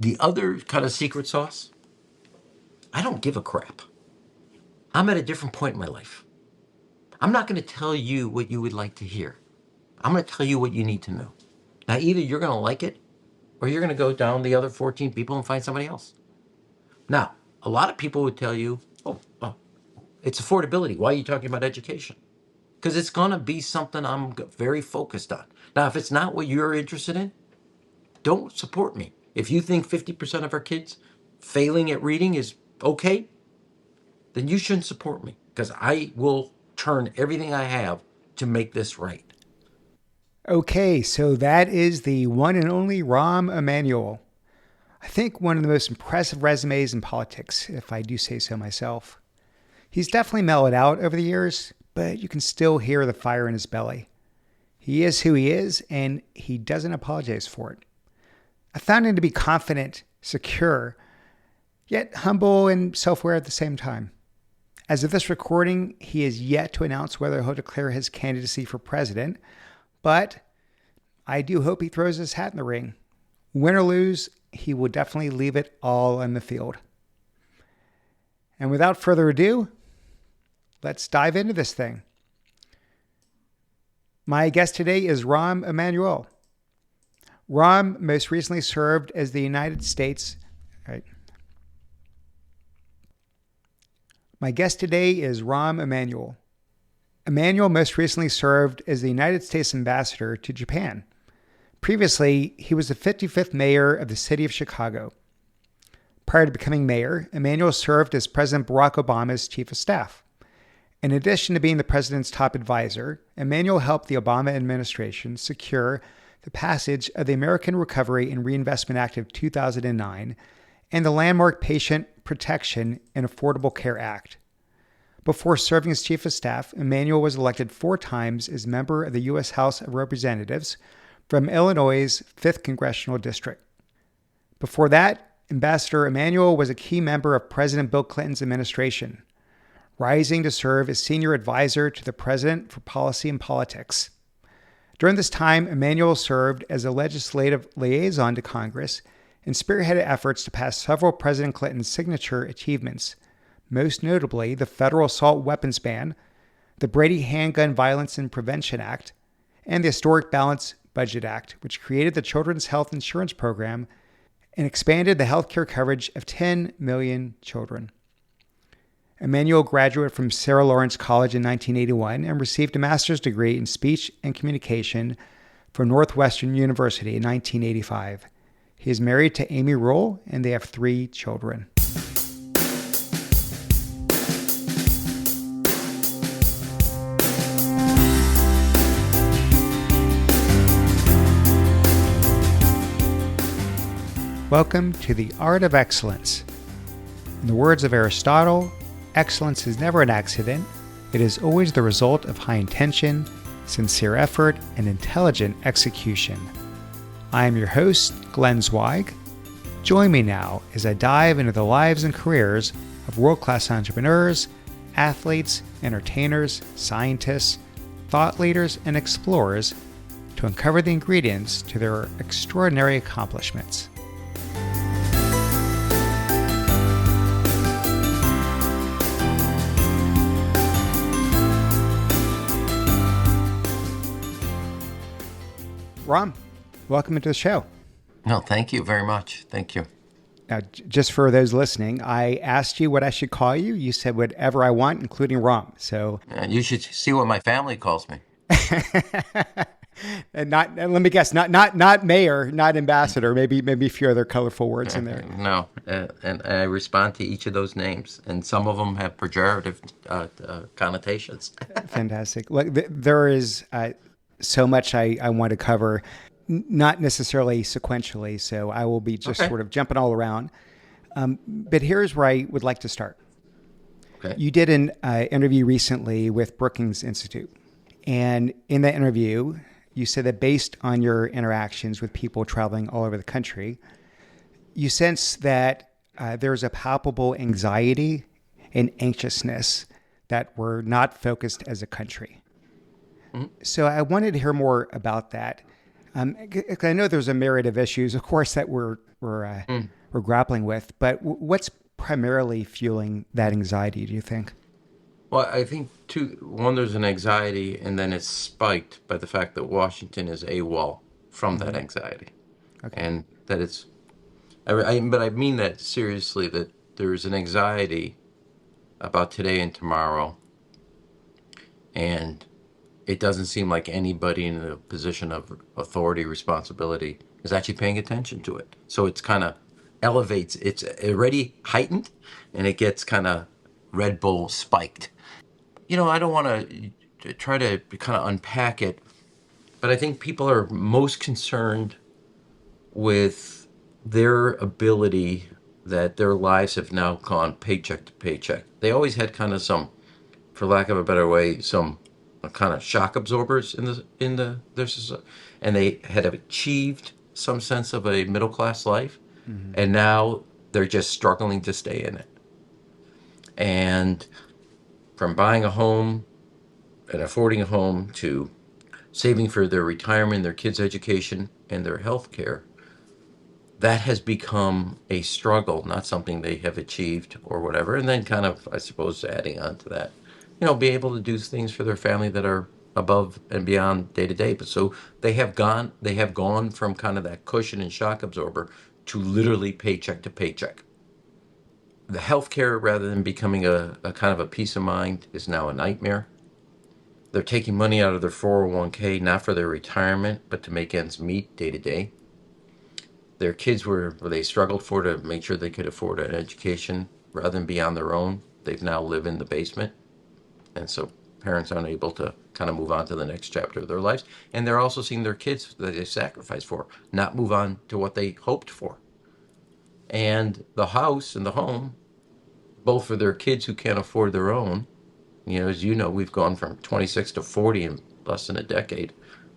The other kind of secret sauce, I don't give a crap. I'm at a different point in my life. I'm not going to tell you what you would like to hear. I'm going to tell you what you need to know. Now, either you're going to like it or you're going to go down the other 14 people and find somebody else. Now, a lot of people would tell you, oh, it's affordability. Why are you talking about education? Because it's going to be something I'm very focused on. Now, if it's not what you're interested in, don't support me. If you think 50% of our kids failing at reading is okay, then you shouldn't support me because I will turn everything I have to make this right. Okay, so that is the one and only Rahm Emanuel. I think one of the most impressive resumes in politics, if I do say so myself. He's definitely mellowed out over the years, but you can still hear the fire in his belly. He is who he is, and he doesn't apologize for it. I found him to be confident, secure, yet humble and self-aware at the same time. As of this recording, he is yet to announce whether he'll declare his candidacy for president, but I do hope he throws his hat in the ring. Win or lose, he will definitely leave it all on the field. And without further ado, let's dive into this thing. My guest today is Rahm Emanuel. Rahm most recently served as the United States... My guest today is Rahm Emanuel. Emanuel most recently served as the United States ambassador to Japan. Previously, he was the 55th mayor of the city of Chicago. Prior to becoming mayor, Emanuel served as President Barack Obama's chief of staff. In addition to being the president's top advisor, Emanuel helped the Obama administration secure the passage of the American Recovery and Reinvestment Act of 2009 and the landmark Patient Protection and Affordable Care Act. Before serving as chief of staff, Emanuel was elected 4 times as member of the U.S. House of Representatives from Illinois' 5th Congressional District. Before that, Ambassador Emanuel was a key member of President Bill Clinton's administration, rising to serve as senior advisor to the president for policy and politics. During this time, Emanuel served as a legislative liaison to Congress and spearheaded efforts to pass several President Clinton's signature achievements, most notably the federal assault weapons ban, the Brady Handgun Violence and Prevention Act, and the Historic Balanced Budget Act, which created the Children's Health Insurance Program and expanded the healthcare coverage of 10 million children. Emanuel graduated from Sarah Lawrence College in 1981 and received a master's degree in speech and communication from Northwestern University in 1985. He is married to Amy Rule, and they have 3 children. Welcome to the Art of Excellence. In the words of Aristotle, excellence is never an accident. It is always the result of high intention, sincere effort, and intelligent execution. I am your host, Glenn Zweig. Join me now as I dive into the lives and careers of world-class entrepreneurs, athletes, entertainers, scientists, thought leaders, and explorers to uncover the ingredients to their extraordinary accomplishments. Rahm, welcome into the show. No, thank you very much. Thank you. Now, just for those listening, I asked you what I should call you. You said whatever I want, including Rahm. So You should see what my family calls me. and let me guess, not mayor, not ambassador, maybe a few other colorful words in there. No, and I respond to each of those names, and some of them have pejorative connotations. Fantastic. Look, there is so much I want to cover, not necessarily sequentially, so I will be just sort of jumping all around. But here's where I would like to start. Okay. You did an interview recently with Brookings Institute, and in that interview, you said that based on your interactions with people traveling all over the country, you sense that there's a palpable anxiety and anxiousness that we're not focused as a country. Mm-hmm. So I wanted to hear more about that. I know there's a myriad of issues, of course, that we're grappling with, but what's primarily fueling that anxiety, do you think? Well, I think one, there's an anxiety, and then it's spiked by the fact that Washington is AWOL from that anxiety, Okay. and that but I mean that seriously. That there's an anxiety about today and tomorrow, and it doesn't seem like anybody in a position of authority, responsibility is actually paying attention to it. So it's kind of elevates. It's already heightened, and it gets kind of Red Bull spiked. I don't want to try to kind of unpack it, but I think people are most concerned with their ability that their lives have now gone paycheck to paycheck. They always had kind of some, for lack of a better way, some kind of shock absorbers in their society, and they had achieved some sense of a middle class life, Hmm. and now they're just struggling to stay in it. And from buying a home and affording a home to saving for their retirement, their kids' education, and their health care, that has become a struggle, not something they have achieved or whatever. And then kind of, I suppose, adding on to that, be able to do things for their family that are above and beyond day to day. But so they have gone from kind of that cushion and shock absorber to literally paycheck to paycheck. The healthcare, rather than becoming a kind of a peace of mind, is now a nightmare. They're taking money out of their 401k, not for their retirement, but to make ends meet day to day. Their kids were they struggled for to make sure they could afford an education rather than be on their own. They've now live in the basement, and so parents aren't able to kind of move on to the next chapter of their lives. And they're also seeing their kids that they sacrificed for not move on to what they hoped for. And the house and the home, both for their kids who can't afford their own. As you know, we've gone from 26 to 40 in less than a decade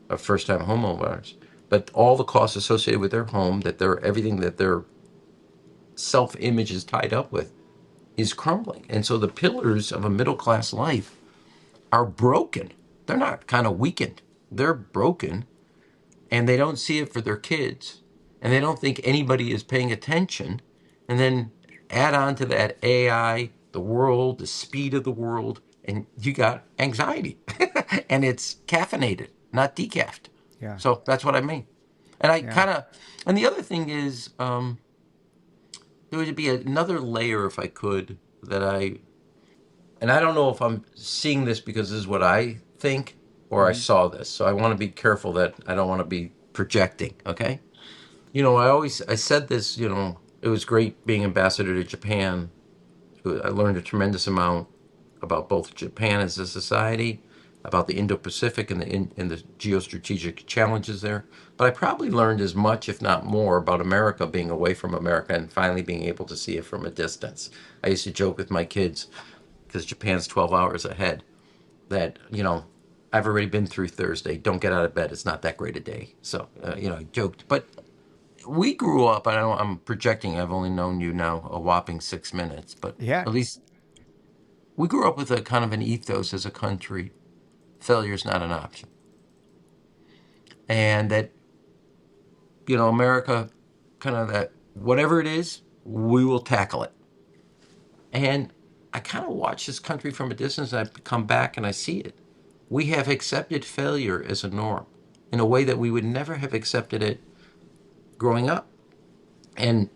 of first-time homeowners. But all the costs associated with their home, everything that their self-image is tied up with, is crumbling. And so the pillars of a middle-class life are broken. They're not kind of weakened. They're broken, and they don't see it for their kids, and they don't think anybody is paying attention. And then add on to that AI, the world, the speed of the world, and you got anxiety. And it's caffeinated, not decaf. Yeah. So that's what I mean. And Yeah. and the other thing is, there would be another layer, if I could, and I don't know if I'm seeing this because this is what I think or I Hmm. saw this. So I want to be careful that I don't want to be projecting, okay? I said this, it was great being ambassador to Japan. I learned a tremendous amount about both Japan as a society, about the Indo-Pacific and the geostrategic challenges there. But I probably learned as much, if not more, about America being away from America and finally being able to see it from a distance. I used to joke with my kids, because Japan's 12 hours ahead, that, I've already been through Thursday. Don't get out of bed. It's not that great a day. So, I joked. But we grew up, I don't, I'm projecting, I've only known you now a whopping 6 minutes, but Yeah. at least we grew up with a kind of an ethos as a country. Failure is not an option. And that, America, kind of that, whatever it is, we will tackle it. And I kind of watch this country from a distance. I come back and I see it. We have accepted failure as a norm in a way that we would never have accepted it growing up. And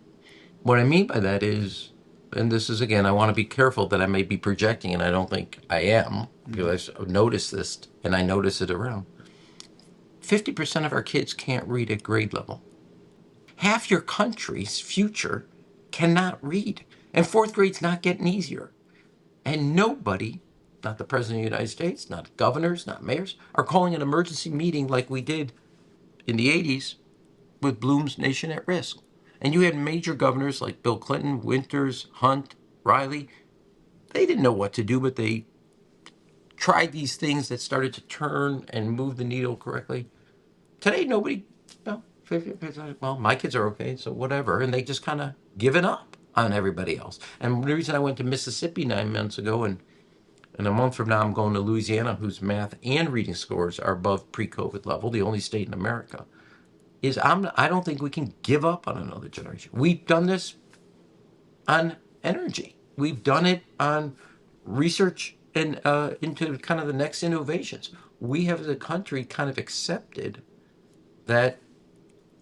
what I mean by that is, and this is again, I want to be careful that I may be projecting, and I don't think I am, Hmm. because I've noticed this and I notice it around. 50% of our kids can't read at grade level. Half your country's future cannot read. And fourth grade's not getting easier. And nobody, not the President of the United States, not governors, not mayors, are calling an emergency meeting like we did in the 80s with Bloom's Nation at Risk. And you had major governors like Bill Clinton, Winters, Hunt, Riley. They didn't know what to do, but they tried these things that started to turn and move the needle correctly. Today, nobody, no, well, my kids are okay, so whatever. And they just kind of given up on everybody else. And the reason I went to Mississippi 9 months ago, and a month from now I'm going to Louisiana, whose math and reading scores are above pre-COVID level, the only state in America. is I don't think we can give up on another generation. We've done this on energy. We've done it on research and into kind of the next innovations. We have, as a country, kind of accepted that,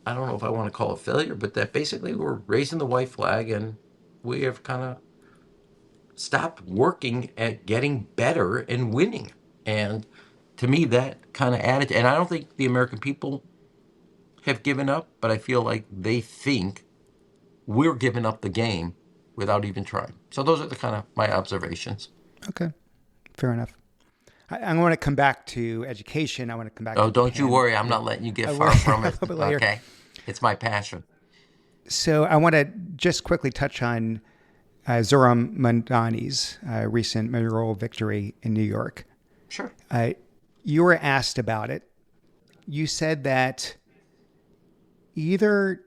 I don't know if I want to call it failure, but that basically we're raising the white flag and we have kind of stopped working at getting better and winning. And to me, that kind of attitude, and I don't think the American people have given up, but I feel like they think we're giving up the game without even trying. So those are the kind of my observations. Okay, fair enough. I want to come back to education. I want to come back Oh, to don't you Japan. worry. I'm not letting you get far from A it. little bit later. Okay. It's my passion. So I want to just quickly touch on Zohran Mamdani's recent mayoral victory in New York. Sure. You were asked about it. You said that either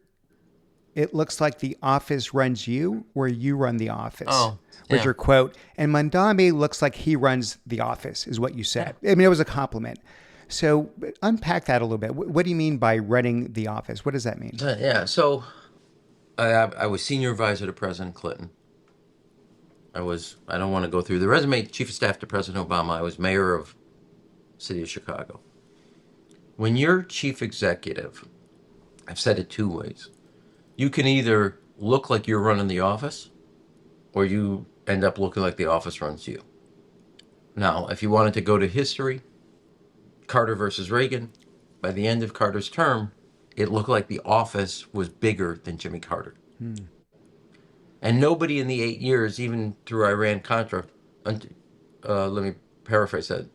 it looks like the office runs you or you run the office. Oh, was yeah. your quote. And Mamdani looks like he runs the office, is what you said. I mean, it was a compliment. So unpack that a little bit. What do you mean by running the office? What does that mean? Yeah. So I was senior advisor to President Clinton. I don't want to go through the resume, chief of staff to President Obama. I was mayor of the city of Chicago. When you're chief executive, I've said it two ways. You can either look like you're running the office or you end up looking like the office runs you. Now, if you wanted to go to history, Carter versus Reagan, by the end of Carter's term, it looked like the office was bigger than Jimmy Carter. And nobody in the 8 years, even through Iran-Contra, let me paraphrase that,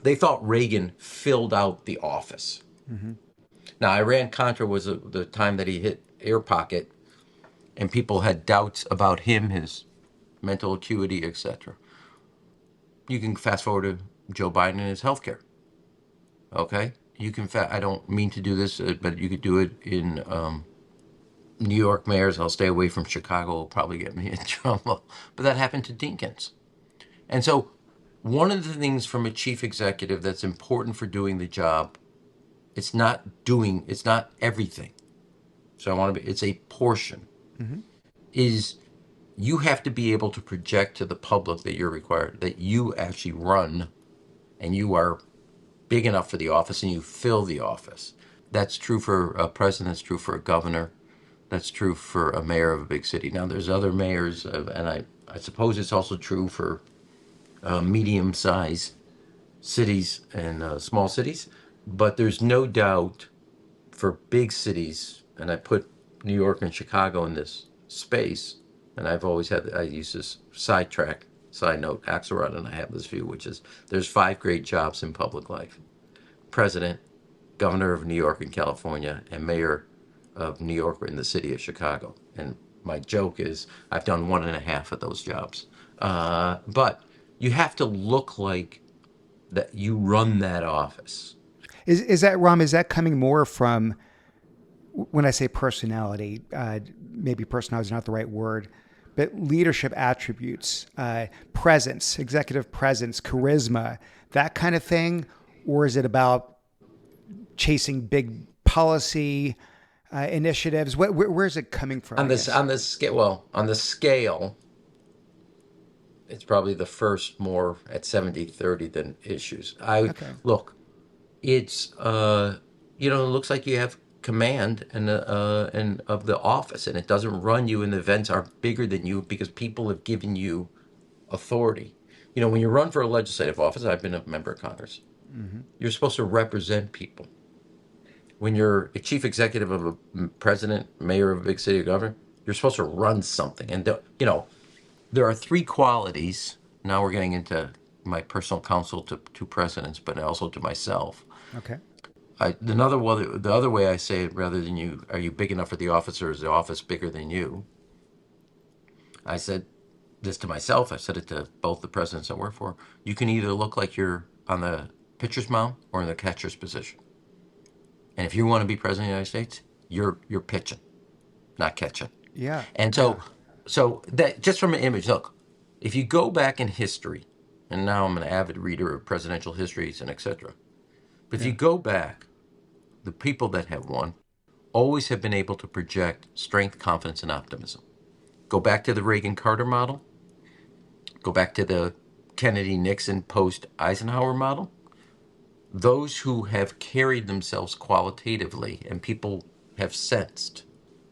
they thought Reagan filled out the office. Now, Iran-Contra was the time that he hit air pocket, and people had doubts about him, his mental acuity, etc. You can fast forward to Joe Biden and his healthcare. Okay? You can, I don't mean to do this, but you could do it in New York mayors. I'll stay away from Chicago, will probably get me in trouble. But that happened to Dinkins. And so one of the things from a chief executive that's important for doing the job, it's not everything. So it's a portion, is you have to be able to project to the public that you're required, that you actually run and you are big enough for the office and you fill the office. That's true for a president, that's true for a governor, that's true for a mayor of a big city. Now, there's other mayors, and I suppose it's also true for medium-sized cities and small cities, but there's no doubt for big cities, and I put New York and Chicago in this space, and I use this side note, Axelrod, and I have this view, which is there's 5 great jobs in public life: president, governor of New York and California, and mayor of New York in the city of Chicago. And my joke is I've done 1.5 of those jobs. But you have to look like that you run that office. Is that, Rahm, is that coming more from, when I say personality, maybe personality is not the right word, but leadership attributes, presence, executive presence, charisma, that kind of thing? Or is it about chasing big policy initiatives? Where is it coming from? On the scale, it's probably the first more at 70-30 than issues. Look, it's it looks like you have command and of the office, and it doesn't run you, and the events are bigger than you because people have given you authority. When you run for a legislative office, I've been a member of Congress. You're supposed to represent people. When you're a chief executive of a president, mayor of a big city, or governor, you're supposed to run something. And there are 3 qualities. Now we're getting into my personal counsel to 2 presidents, but also to myself. Okay. The other way I say it, rather than are you big enough for the office, or is the office bigger than you? I said this to myself. I said it to both the presidents I work for. You can either look like you're on the pitcher's mound or in the catcher's position. And if you want to be president of the United States, you're pitching, not catching. Yeah. And so that, just from an image, look, if you go back in history, and now I'm an avid reader of presidential histories and etc. But if you go back, the people that have won always have been able to project strength, confidence, and optimism. Go back to the Reagan-Carter model. Go back to the Kennedy-Nixon post-Eisenhower model. Those who have carried themselves qualitatively and people have sensed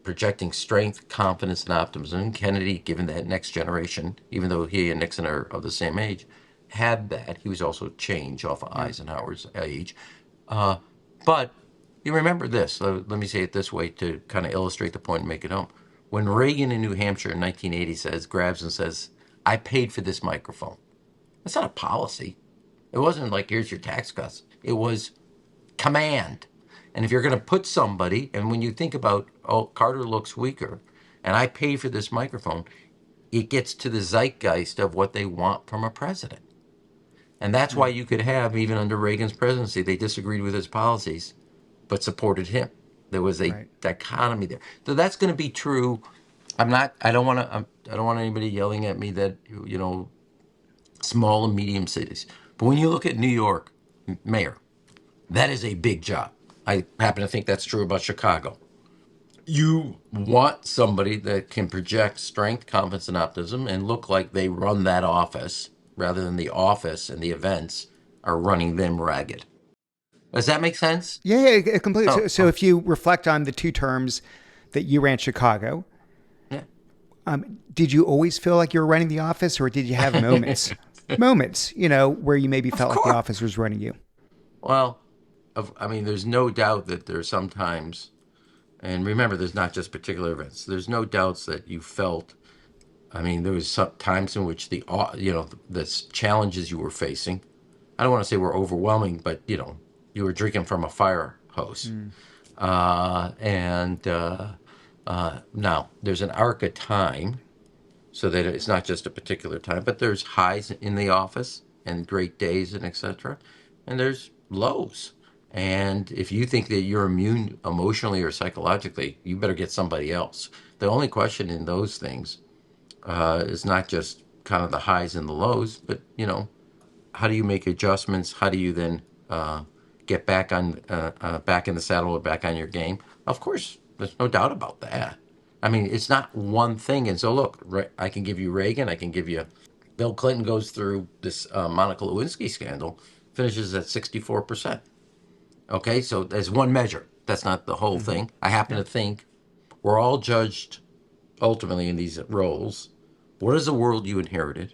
projecting strength, confidence, and optimism. Kennedy, given that next generation, even though he and Nixon are of the same age, had that. He was also change off of Eisenhower's age. But you remember this. Let me say it this way to kind of illustrate the point and make it home. When Reagan in New Hampshire in 1980 grabs and says, I paid for this microphone. That's not a policy. It wasn't like, here's your tax cuts. It was command. And if you're going to put somebody, and when you think about, oh, Carter looks weaker, and I pay for this microphone, it gets to the zeitgeist of what they want from a president. And that's why you could have, even under Reagan's presidency, they disagreed with his policies, but supported him. There was a dichotomy there. So that's going to be true. I don't want anybody yelling at me that, small and medium cities. But when you look at New York, mayor, that is a big job. I happen to think that's true about Chicago. You want somebody that can project strength, confidence, and optimism and look like they run that office rather than the office and the events are running them ragged. Does that make sense? Yeah, completely. So if you reflect on the two terms that you ran Chicago, did you always feel like you were running the office, or did you have moments, where you maybe felt like the office was running you? Well, there's no doubt that there's sometimes, and remember, there's not just particular events. There's no doubts that you felt. There was some times in which the challenges you were facing, I don't want to say were overwhelming, but you were drinking from a fire hose. Now there's an arc of time, so that it's not just a particular time, but there's highs in the office and great days and etc. And there's lows. And if you think that you're immune emotionally or psychologically, you better get somebody else. The only question in those things is not just kind of the highs and the lows, but how do you make adjustments? How do you then get back in the saddle or back on your game? Of course, there's no doubt about that. It's not one thing. And so look, I can give you Reagan. I can give you Bill Clinton goes through this Monica Lewinsky scandal, finishes at 64%. Okay, so there's one measure. That's not the whole thing. I happen to think we're all judged ultimately in these roles. What is the world you inherited?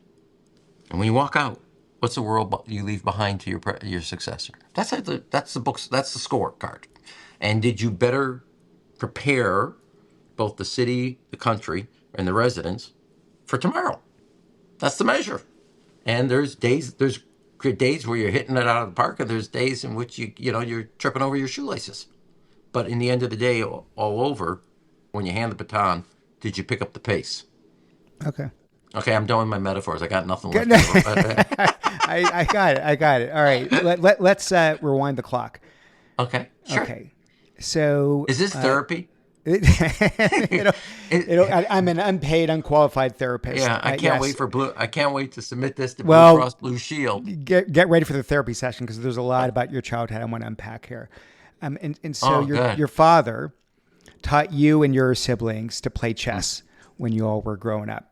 And when you walk out, what's the world you leave behind to your successor? That's the books. That's the scorecard. And did you better prepare both the city, the country, and the residents for tomorrow? That's the measure. And there's good days where you're hitting it out of the park, and there's days in which you're tripping over your shoelaces. But in the end of the day, all over, when you hand the baton, did you pick up the pace? Okay, I'm done with my metaphors. I got nothing left. I got it. All right, let's rewind the clock. Okay, sure. Okay, so is this therapy? I'm an unpaid, unqualified therapist. Yeah, I can't wait for Blue. I can't wait to submit this to Blue Cross Blue Shield. Get ready for the therapy session, because there's a lot about your childhood I want to unpack here. So your father taught you and your siblings to play chess when you all were growing up.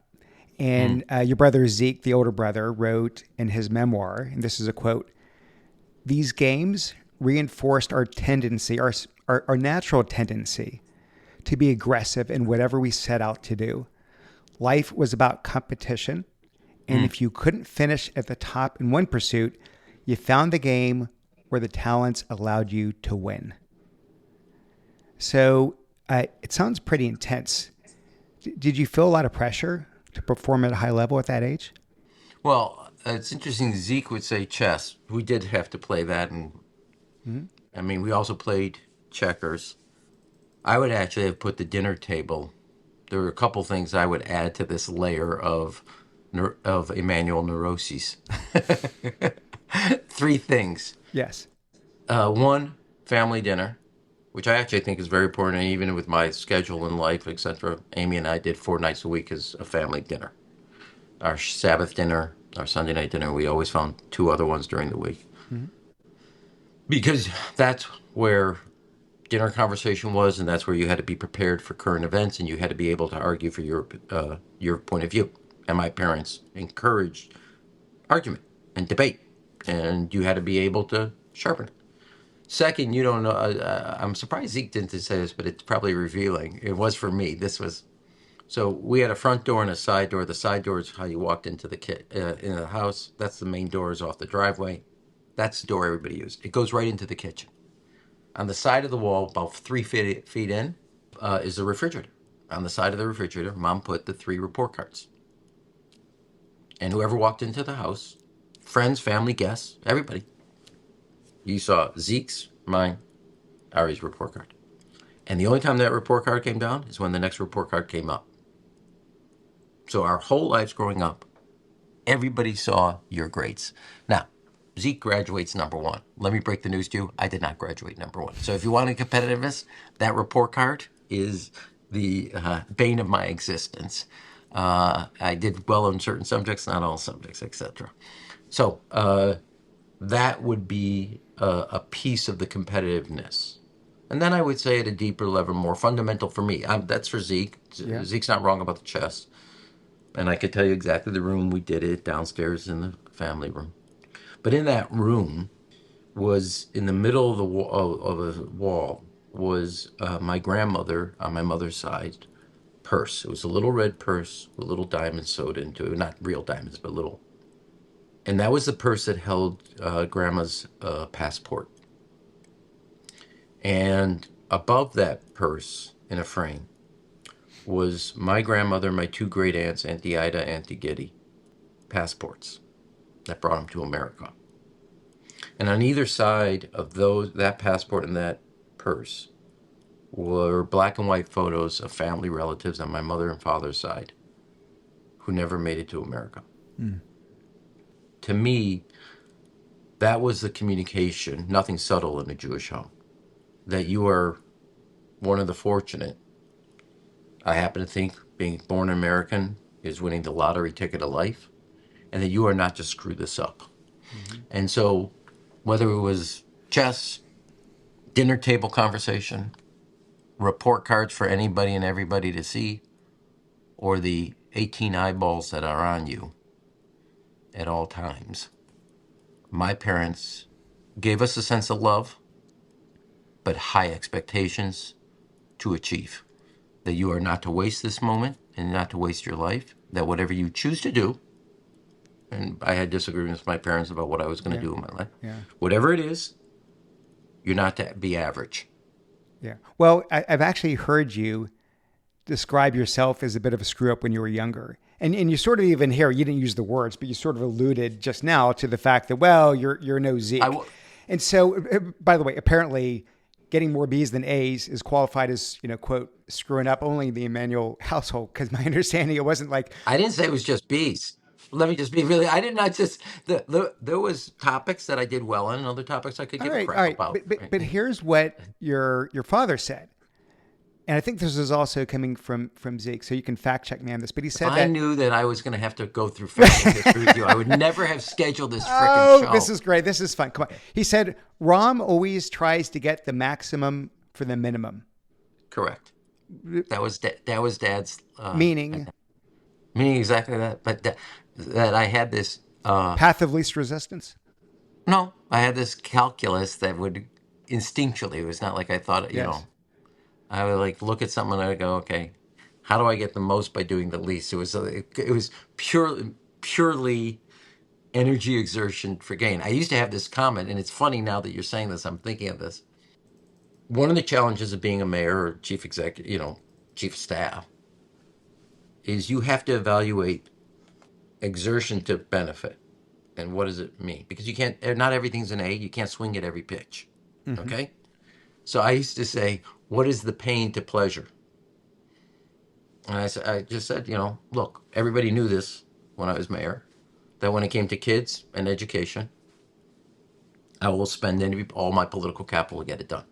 And your brother Zeke, the older brother, wrote in his memoir, and this is a quote: "These games reinforced our tendency, our natural tendency to be aggressive in whatever we set out to do. Life was about competition, and if you couldn't finish at the top in one pursuit, you found the game where the talents allowed you to win." So it sounds pretty intense. Did you feel a lot of pressure to perform at a high level at that age? Well, it's interesting. Zeke would say chess. We did have to play that, and we also played checkers. I would actually have put the dinner table. There were a couple things I would add to this layer of Emanuel neuroses. 3 things. Yes. One, family dinner, which I actually think is very important. And even with my schedule in life, etc., Amy and I did 4 nights a week as a family dinner. Our Sabbath dinner, our Sunday night dinner, we always found 2 other ones during the week. Because that's where dinner conversation was, and that's where you had to be prepared for current events, and you had to be able to argue for your point of view. And my parents encouraged argument and debate, and you had to be able to sharpen it. Second, you don't know. I'm surprised Zeke didn't say this, but it's probably revealing. It was for me. This was so we had a front door and a side door. The side door is how you walked into into the house. That's the main door is off the driveway. That's the door everybody used. It goes right into the kitchen. On the side of the wall, about 3 feet in, is the refrigerator. On the side of the refrigerator, Mom put the 3 report cards. And whoever walked into the house, friends, family, guests, everybody, you saw Zeke's, mine, Ari's report card. And the only time that report card came down is when the next report card came up. So our whole lives growing up, everybody saw your grades. Now, Zeke graduates #1. Let me break the news to you. I did not graduate #1. So if you want a competitiveness, that report card is the bane of my existence. I did well in certain subjects, not all subjects, etc. So that would be a piece of the competitiveness. And then I would say at a deeper level, more fundamental for me. That's for Zeke. Yeah. Zeke's not wrong about the chess. And I could tell you exactly the room we did it, downstairs in the family room. But in that room was, in the middle of the wall, was my grandmother on my mother's side purse. It was a little red purse with little diamonds sewed into it. Not real diamonds, but little. And that was the purse that held Grandma's passport. And above that purse, in a frame, was my grandmother, my 2 great aunts, Auntie Ida, Auntie Giddy, passports that brought them to America. And on either side of that passport and that purse were black and white photos of family relatives on my mother and father's side who never made it to America. To me, that was the communication, nothing subtle in a Jewish home, that you are one of the fortunate. I happen to think being born American is winning the lottery ticket of life, and that you are not to screw this up. Mm-hmm. And so whether it was chess, dinner table conversation, report cards for anybody and everybody to see, or the 18 eyeballs that are on you at all times, my parents gave us a sense of love, but high expectations to achieve. That you are not to waste this moment and not to waste your life. That whatever you choose to do, and I had disagreements with my parents about what I was going to do in my life. Yeah. Whatever it is, you're not to be average. Yeah. Well, I've actually heard you describe yourself as a bit of a screw up when you were younger. And you sort of even here, you didn't use the words, but you sort of alluded just now to the fact that, well, you're no Zeke. And so, by the way, apparently getting more B's than A's is qualified as, quote, screwing up only in the Emanuel household. Because my understanding, it wasn't like... I didn't say it was just B's. Let me just be really, I did not just, there was topics that I did well in and other topics I could give a crap about. But here's what your father said. And I think this is also coming from Zeke, so you can fact check me on this. But he said I knew that I was going to have to go through family history with you, I would never have scheduled this freaking show. This is great. This is fun. Come on. He said, Rahm always tries to get the maximum for the minimum. Correct. That was Dad's... meaning exactly that. But that I had this... path of least resistance? No, I had this calculus that would instinctually, it was not like I thought, I would like look at something and I would go, okay, how do I get the most by doing the least? It was purely energy exertion for gain. I used to have this comment, and it's funny now that you're saying this, I'm thinking of this. One of the challenges of being a mayor or chief executive, chief of staff, is you have to evaluate exertion to benefit. And what does it mean? Because you can't, not everything's an A, you can't swing at every pitch. Mm-hmm. Okay? So I used to say, what is the pain to pleasure? And I just said, look, everybody knew this when I was mayor, that when it came to kids and education, I will spend all my political capital to get it done.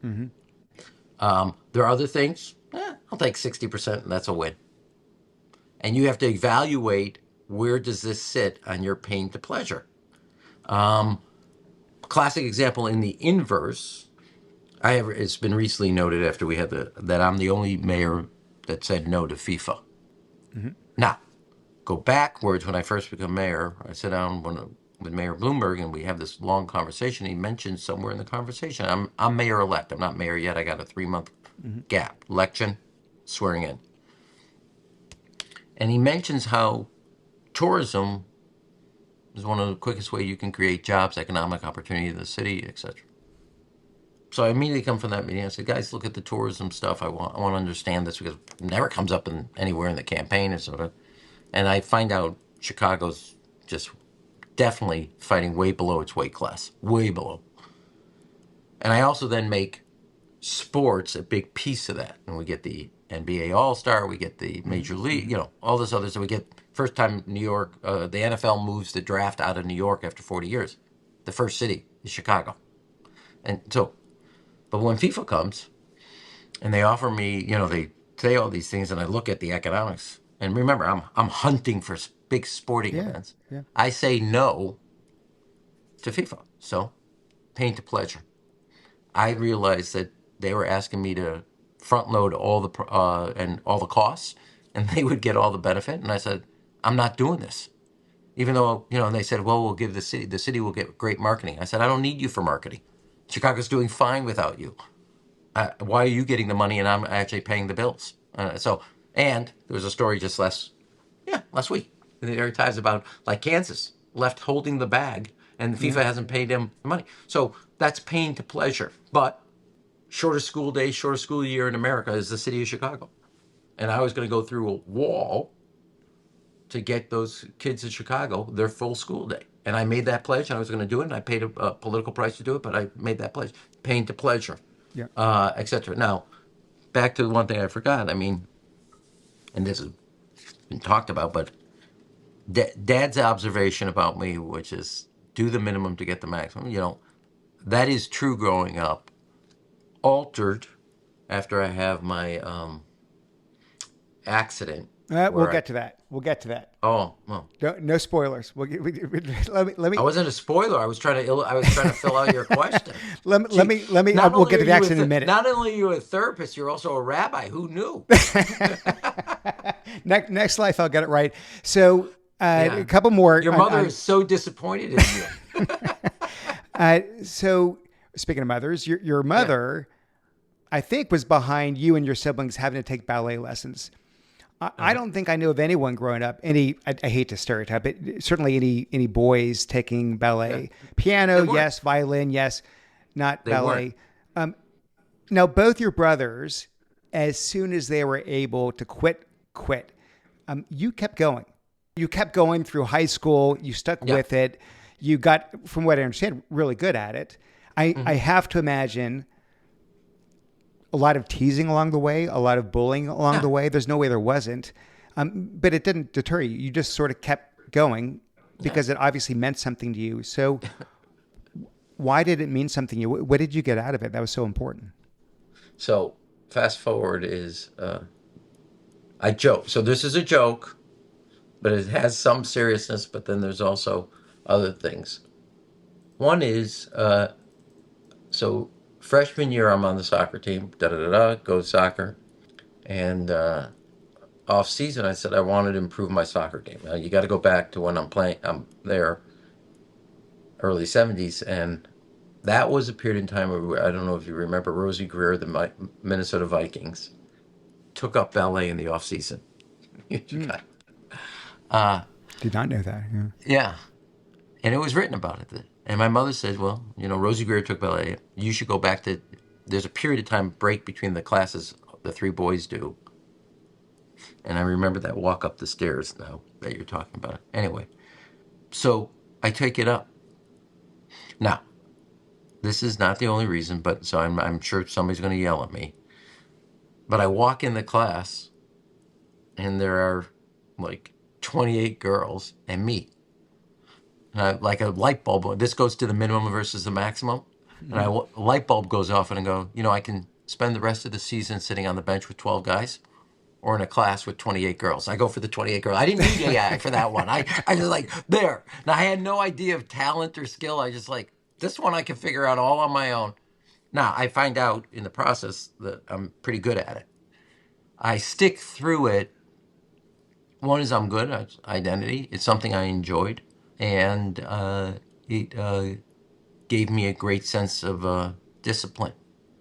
Mm-hmm. There are other things, I'll take 60% and that's a win. And you have to evaluate, where does this sit on your pain to pleasure? Classic example in the inverse, It's been recently noted after we had that I'm the only mayor that said no to FIFA. Mm-hmm. Now, go backwards. When I first became mayor, I sat down with Mayor Bloomberg, and we have this long conversation. He mentioned somewhere in the conversation, I'm mayor elect. I'm not mayor yet. I got a 3-month Mm-hmm. gap. Election, swearing in. And he mentions how tourism is one of the quickest way you can create jobs, economic opportunity in the city, etc. So I immediately come from that meeting. I said, guys, look at the tourism stuff. I want to understand this because it never comes up anywhere in the campaign or sort of. And I find out Chicago's just definitely fighting way below its weight class, way below. And I also then make sports a big piece of that. And we get the NBA All-Star, we get the Major League, all this other. So we get first time New York, the NFL moves the draft out of New York after 40 years. The first city is Chicago. And so, but when FIFA comes and they offer me, they say all these things and I look at the economics. And remember, I'm hunting for big sporting events. Yeah. I say no to FIFA. So, pain to pleasure. I realized that they were asking me to front load all the costs, and they would get all the benefit. And I said, I'm not doing this. Even though, and they said, well, we'll give the city will get great marketing. I said, I don't need you for marketing. Chicago's doing fine without you. Why are you getting the money and I'm actually paying the bills? And there was a story just last week in the New York Times about like Kansas left holding the bag and FIFA hasn't paid him the money. So that's pain to pleasure. But shortest school day, shortest school year in America is the city of Chicago. And I was going to go through a wall to get those kids in Chicago their full school day. And I made that pledge and I was going to do it. And I paid a political price to do it, but I made that pledge. Pain to pleasure, etc. Now, back to one thing I forgot. I mean, and this has been talked about, but Dad's observation about me, which is do the minimum to get the maximum, that is true growing up. Altered after I have my accident. We'll get to that. Oh, well. No spoilers. Let me. I wasn't a spoiler. I was trying to fill out your question. Let me. We'll get to the accident in a minute. Not only are you a therapist, you're also a rabbi. Who knew? Next life, I'll get it right. So a couple more. Your mother is so disappointed in you. So speaking of mothers, your mother, I think, was behind you and your siblings having to take ballet lessons. I don't think I knew of anyone growing up, I hate to stereotype, but certainly any boys taking ballet. Yeah. Piano, yes. Violin, yes. Not ballet. Now, both your brothers, as soon as they were able to quit. You kept going. You kept going through high school. You stuck with it. You got, from what I understand, really good at it. I have to imagine a lot of teasing along the way, a lot of bullying along the way. There's no way there wasn't. But it didn't deter you. You just sort of kept going because it obviously meant something to you. So why did it mean something to you? What did you get out of it that was so important? So fast forward is, I joke. So this is a joke, but it has some seriousness, but then there's also other things. One is, so freshman year, I'm on the soccer team, go soccer. And off season, I said I wanted to improve my soccer game. Now, you got to go back to when I'm there, early 70s. And that was a period in time where, I don't know if you remember, Rosie Greer, the Minnesota Vikings, took up ballet in the off season. Did not know that. Yeah. And it was written about it. And my mother said, well, Rosie Greer took ballet. You should go back to, there's a period of time break between the classes the 3 boys do. And I remember that walk up the stairs now that you're talking about it. Anyway, so I take it up. Now, this is not the only reason, but so I'm sure somebody's going to yell at me. But I walk in the class and there are like 28 girls and me. Like a light bulb. This goes to the minimum versus the maximum. And a light bulb goes off and I go, I can spend the rest of the season sitting on the bench with 12 guys or in a class with 28 girls. I go for the 28 girls. I didn't need AI for that one. I was like, there. Now, I had no idea of talent or skill. I just like, this one I can figure out all on my own. Now, I find out in the process that I'm pretty good at it. I stick through it. One is I'm good at identity. It's something I enjoyed, and it gave me a great sense of discipline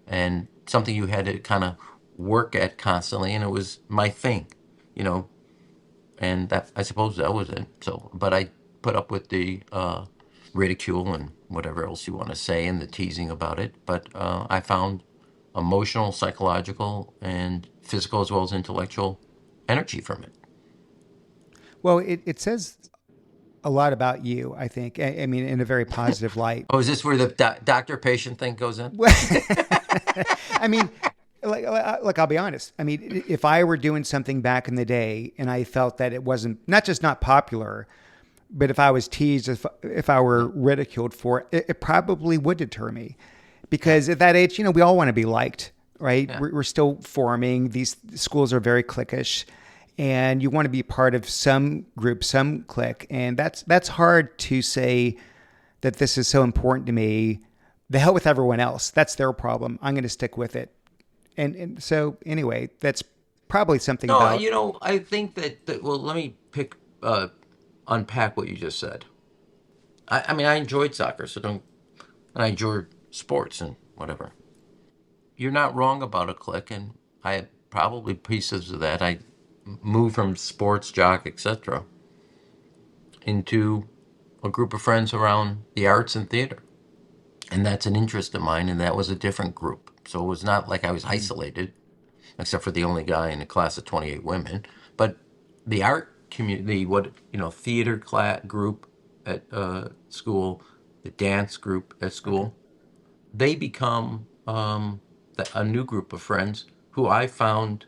and something you had to kind of work at constantly, and it was my thing, you know. And that, I suppose, that was it. So, but I put up with the ridicule and whatever else you want to say and the teasing about it. But I found emotional, psychological, and physical as well as intellectual energy from it. Well, it says a lot about you, I think. I mean, in a very positive light. Oh, is this where the doctor-patient thing goes in? I mean, like I'll be honest. I mean, if I were doing something back in the day and I felt that it wasn't not just not popular, but if I was teased, if I were ridiculed for it, it probably would deter me, because at that age, we all want to be liked, right? Yeah. We're still forming. These schools are very cliquish, and you want to be part of some group, some clique, and that's hard to say that this is so important to me. The hell with everyone else. That's their problem. I'm going to stick with it. And so anyway, that's probably something No, about. I think that well, let me unpack what you just said. I mean, I enjoyed soccer, so don't, and I enjoyed sports and whatever. You're not wrong about a clique, and I had probably pieces of that. I moved from sports, jock, etc., into a group of friends around the arts and theater. And that's an interest of mine, and that was a different group. So it was not like I was isolated, except for the only guy in a class of 28 women. But the art community, theater class group at school, the dance group at Okay. school, they become a new group of friends who I found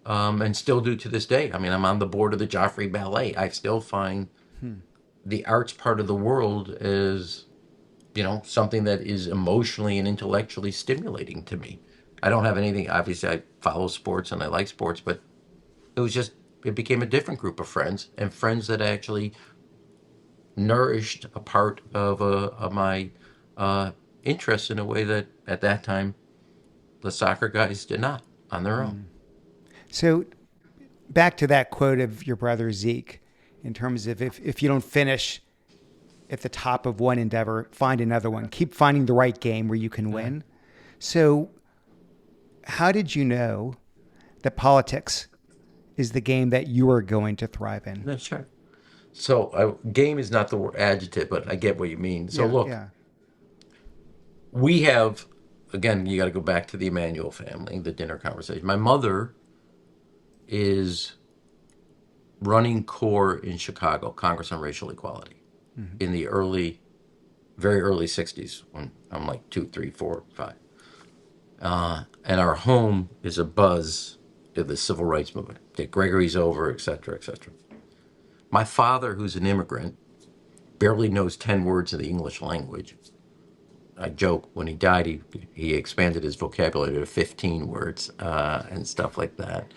and still do to this day. I mean, I'm on the board of the Joffrey Ballet. I still find Hmm. the arts part of the world is, something that is emotionally and intellectually stimulating to me. I don't have anything, obviously, I follow sports and I like sports, but it was just, it became a different group of friends and friends that actually nourished a part of my interest in a way that at that time the soccer guys did not on their own. Hmm. So back to that quote of your brother Zeke, in terms of if you don't finish at the top of one endeavor, find another one. Keep finding the right game where you can Yeah. win. So how did you know that politics is the game that you are going to thrive in? That's sure. So, game is not the word adjective, but I get what you mean. So, Yeah, look, yeah. we have, again, you got to go back to the Emanuel family, the dinner conversation. My mother is running CORE in Chicago, Congress on Racial Equality, Mm-hmm. in the very early 60s, when I'm like 2, 3, 4, 5. And our home is a buzz of the civil rights movement. Dick Gregory's over, et cetera, et cetera. My father, who's an immigrant, barely knows 10 words of the English language. I joke, when he died, he expanded his vocabulary to 15 words and stuff like that.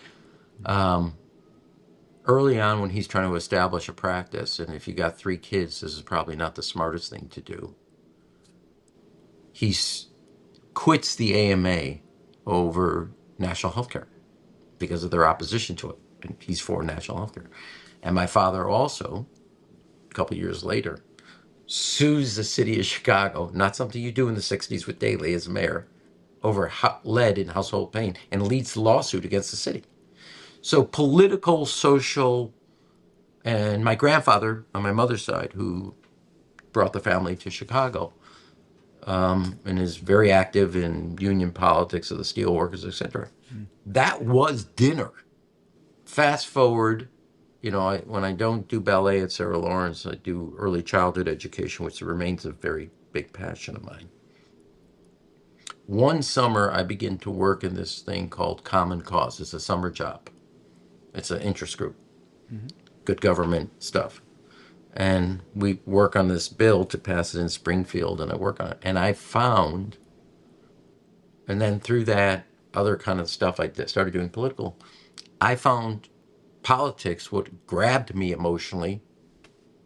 Early on, when he's trying to establish a practice, and if you got 3 kids, this is probably not the smartest thing to do. He quits the AMA over national health care because of their opposition to it. And he's for national health care. And my father also, a couple years later, sues the city of Chicago, not something you do in the 60s with Daley as mayor, over lead in household pain, and leads the lawsuit against the city. So political, social, and my grandfather on my mother's side, who brought the family to Chicago, and is very active in union politics of the steel workers, etc. That was dinner. Fast forward, when I don't do ballet at Sarah Lawrence, I do early childhood education, which remains a very big passion of mine. One summer, I begin to work in this thing called Common Cause. It's a summer job. It's an interest group, Mm-hmm. good government stuff. And we work on this bill to pass it in Springfield, and I work on it. And I found, and then through that other kind of stuff, I started doing political. I found politics what grabbed me emotionally,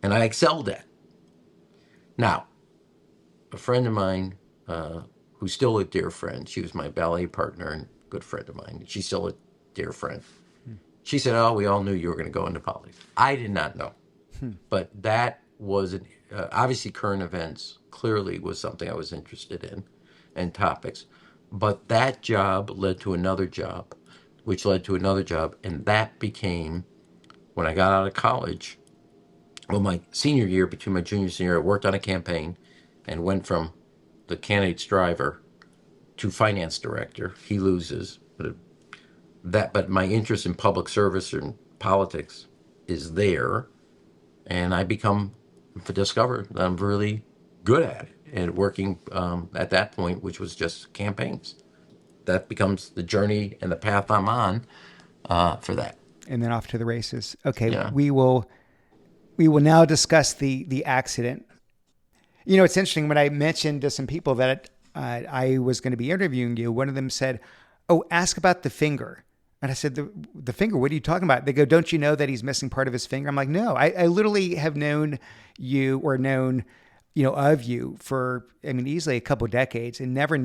and I excelled at. Now, a friend of mine who's still a dear friend. She was my ballet partner and good friend of mine. She's still a dear friend. She said, "Oh, we all knew you were going to go into politics." I did not know, but that was obviously current events. Clearly, was something I was interested in, and topics. But that job led to another job, which led to another job, and that became when I got out of college. Well, my senior year, between my junior and senior year, I worked on a campaign, and went from the candidate's driver to finance director. He loses, but my interest in public service and politics is there, and I discover that I'm really good at it and working at that point, which was just campaigns. That becomes the journey and the path I'm on for that. And then off to the races. Okay, Yeah. we will now discuss the accident. You know, it's interesting when I mentioned to some people that I was going to be interviewing you. One of them said, "Oh, ask about the finger." And I said, the finger, what are you talking about? They go, "Don't you know that he's missing part of his finger?" I'm like, "No, I literally have known you or known, of you for, easily a couple decades and never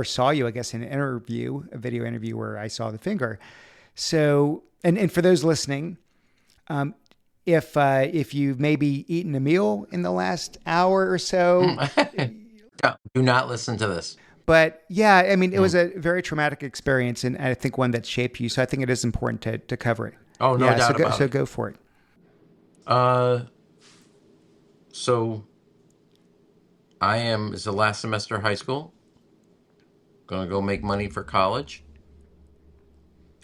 saw you, I guess, in an interview, a video interview where I saw the finger." So, and for those listening, if you've maybe eaten a meal in the last hour or so, Do not listen to this. but yeah, it was a very traumatic experience, and I think one that shaped you. So I think it is important to cover it. Oh, no Yeah, doubt about so it. go for it. So it's the last semester of high school. Gonna go make money for college.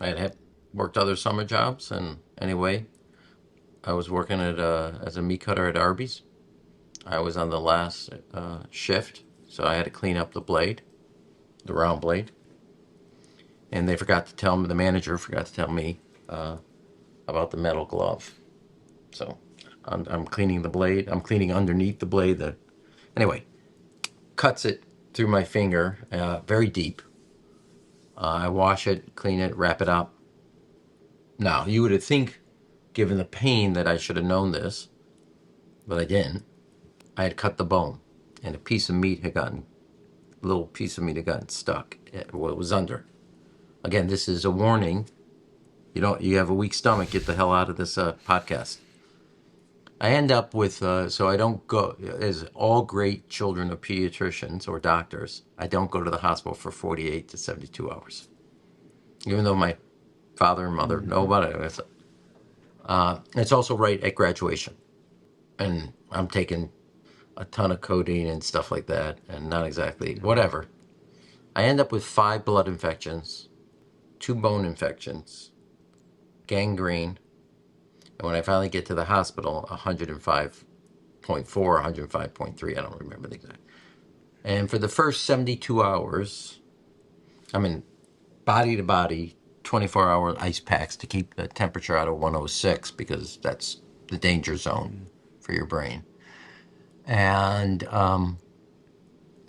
I had worked other summer jobs, and anyway, I was working as a meat cutter at Arby's. I was on the last shift, so I had to clean up the blade, the round blade, and the manager forgot to tell me about the metal glove. So I'm cleaning the blade. I'm cleaning underneath the blade. Anyway, cuts it through my finger, very deep. I wash it, clean it, wrap it up. Now, you would think, given the pain, that I should have known this, but I didn't. I had cut the bone, and a little piece of meat had gotten stuck. It was under. Again, this is a warning. You have a weak stomach, get the hell out of this podcast. I end up with, so I don't go, as all great children of pediatricians or doctors, I don't go to the hospital for 48 to 72 hours. Even though my father and mother know about it. It's also right at graduation. And I'm taking a ton of codeine and stuff like that, and not exactly, whatever. I end up with 5 blood infections, 2 bone infections, gangrene, and when I finally get to the hospital, 105.4, 105.3, I don't remember the exact. And for the first 72 hours, I'm in body to body, 24-hour ice packs to keep the temperature out of 106 because that's the danger zone for your brain. And I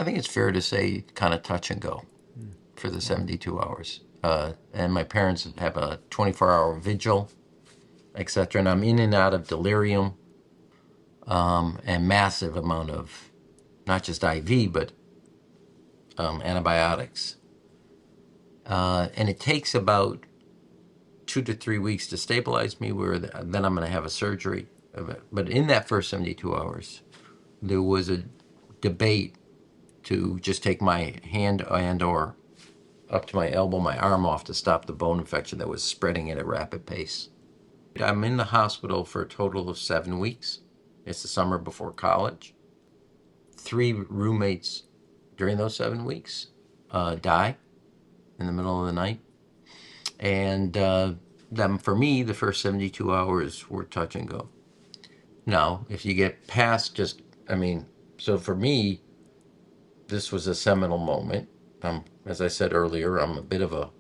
think it's fair to say kind of touch and go for the 72 hours. And my parents have a 24-hour vigil, etc. And I'm in and out of delirium and massive amount of not just IV, but antibiotics. And it takes about 2 to 3 weeks to stabilize me, where then I'm going to have a surgery. But in that first 72 hours, there was a debate to just take my hand or up to my elbow, my arm off to stop the bone infection that was spreading at a rapid pace. I'm in the hospital for a total of 7 weeks. It's the summer before college. 3 roommates during those 7 weeks die in the middle of the night. And then for me, the first 72 hours were touch and go. Now, if you get past so for me, this was a seminal moment. As I said earlier, I'm a bit of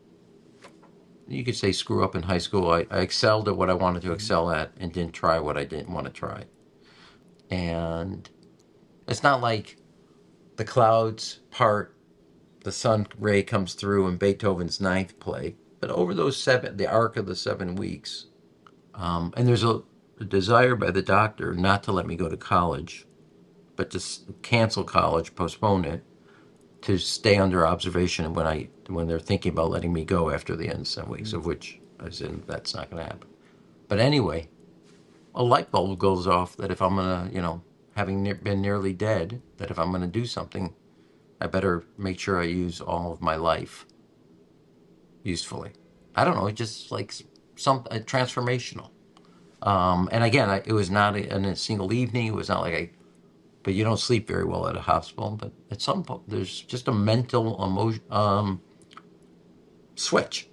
you could say, screw up in high school. I excelled at what I wanted to excel at and didn't try what I didn't want to try. And it's not like the clouds part, the sun ray comes through, and Beethoven's Ninth play. But over the arc of the 7 weeks, and there's a desire by the doctor not to let me go to college, but to cancel college, postpone it. to stay under observation when they're thinking about letting me go after the end of 7 weeks, of which I said that's not going to happen. But anyway, a light bulb goes off that if I'm going to, having been nearly dead, that if I'm going to do something, I better make sure I use all of my life usefully. I don't know, it's just like some transformational. And again, it was not in a single evening. It was not like but you don't sleep very well at a hospital. But at some point, there's just a mental emotion switch.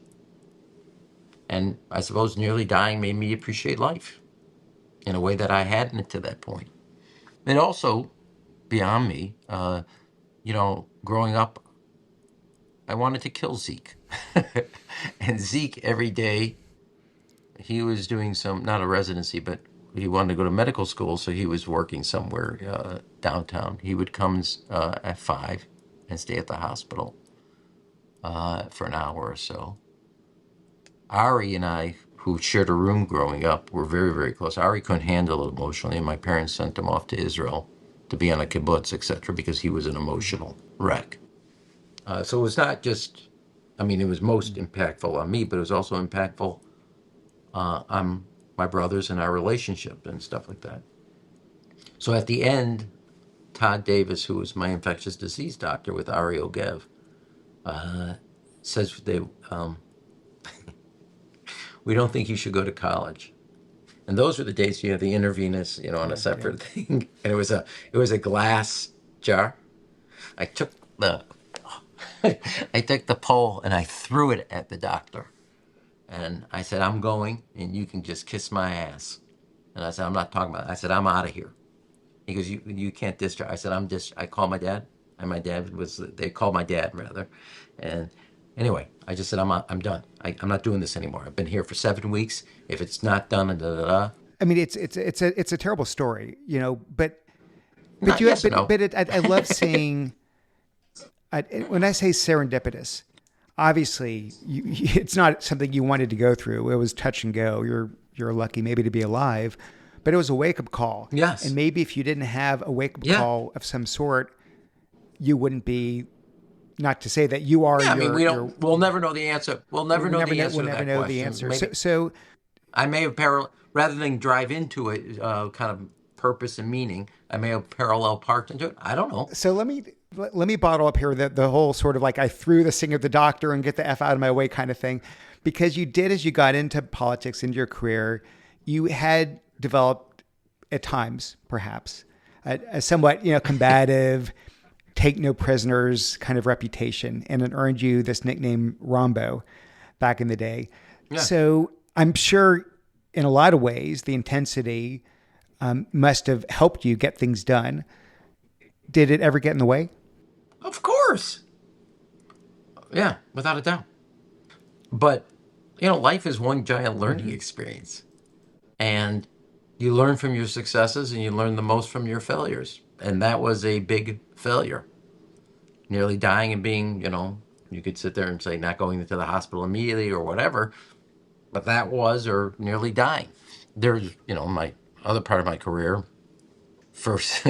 And I suppose nearly dying made me appreciate life in a way that I hadn't to that point. And also, beyond me, growing up, I wanted to kill Zeke. And Zeke, every day, he was doing not a residency, but he wanted to go to medical school, so he was working somewhere downtown. He would come at 5 and stay at the hospital for an hour or so. Ari and I, who shared a room growing up, were very, very close. Ari couldn't handle it emotionally, and my parents sent him off to Israel to be on a kibbutz, etc., because he was an emotional wreck. So it was not just, it was most impactful on me, but it was also impactful on my brothers and our relationship and stuff like that. So at the end, Todd Davis, who was my infectious disease doctor with Ari Ogev, says we don't think you should go to college. And those were the days you have the intravenous, on a separate thing. And it was a glass jar. I took the pole and I threw it at the doctor. And I said, I'm going, and you can just kiss my ass. And I said, I'm not talking about it. I said, I'm out of here. He goes, you can't discharge. I said, I called my dad, and they called my dad, rather. And anyway, I just said, I'm done. I'm not doing this anymore. I've been here for 7 weeks. If it's not done, It's a terrible story, but yes, no. I love seeing, when I say serendipitous, obviously it's not something you wanted to go through. It was touch and go. You're lucky maybe to be alive, but it was a wake up call. Yes. And maybe if you didn't have a wake up call of some sort, you wouldn't be, not to say that you are. Yeah, we'll never know the answer. We'll never know the answer to that question. We'll never know the answer. So I may have rather than drive into it, kind of purpose and meaning, I may have parallel parked into it. I don't know. So let me bottle up here the whole sort of like I threw this thing at the doctor and get the F out of my way kind of thing, because you did, as you got into politics, into your career, you had developed at times perhaps a somewhat combative, take no prisoners kind of reputation, and it earned you this nickname Rambo back in the day. Yeah. So I'm sure in a lot of ways the intensity must have helped you get things done. Did it ever get in the way? Of course. Yeah, without a doubt. But, life is one giant learning experience. And you learn from your successes and you learn the most from your failures. And that was a big failure. Nearly dying and being, you could sit there and say not going into the hospital immediately or whatever, but that was, or nearly dying. There's, my other part of my career, first,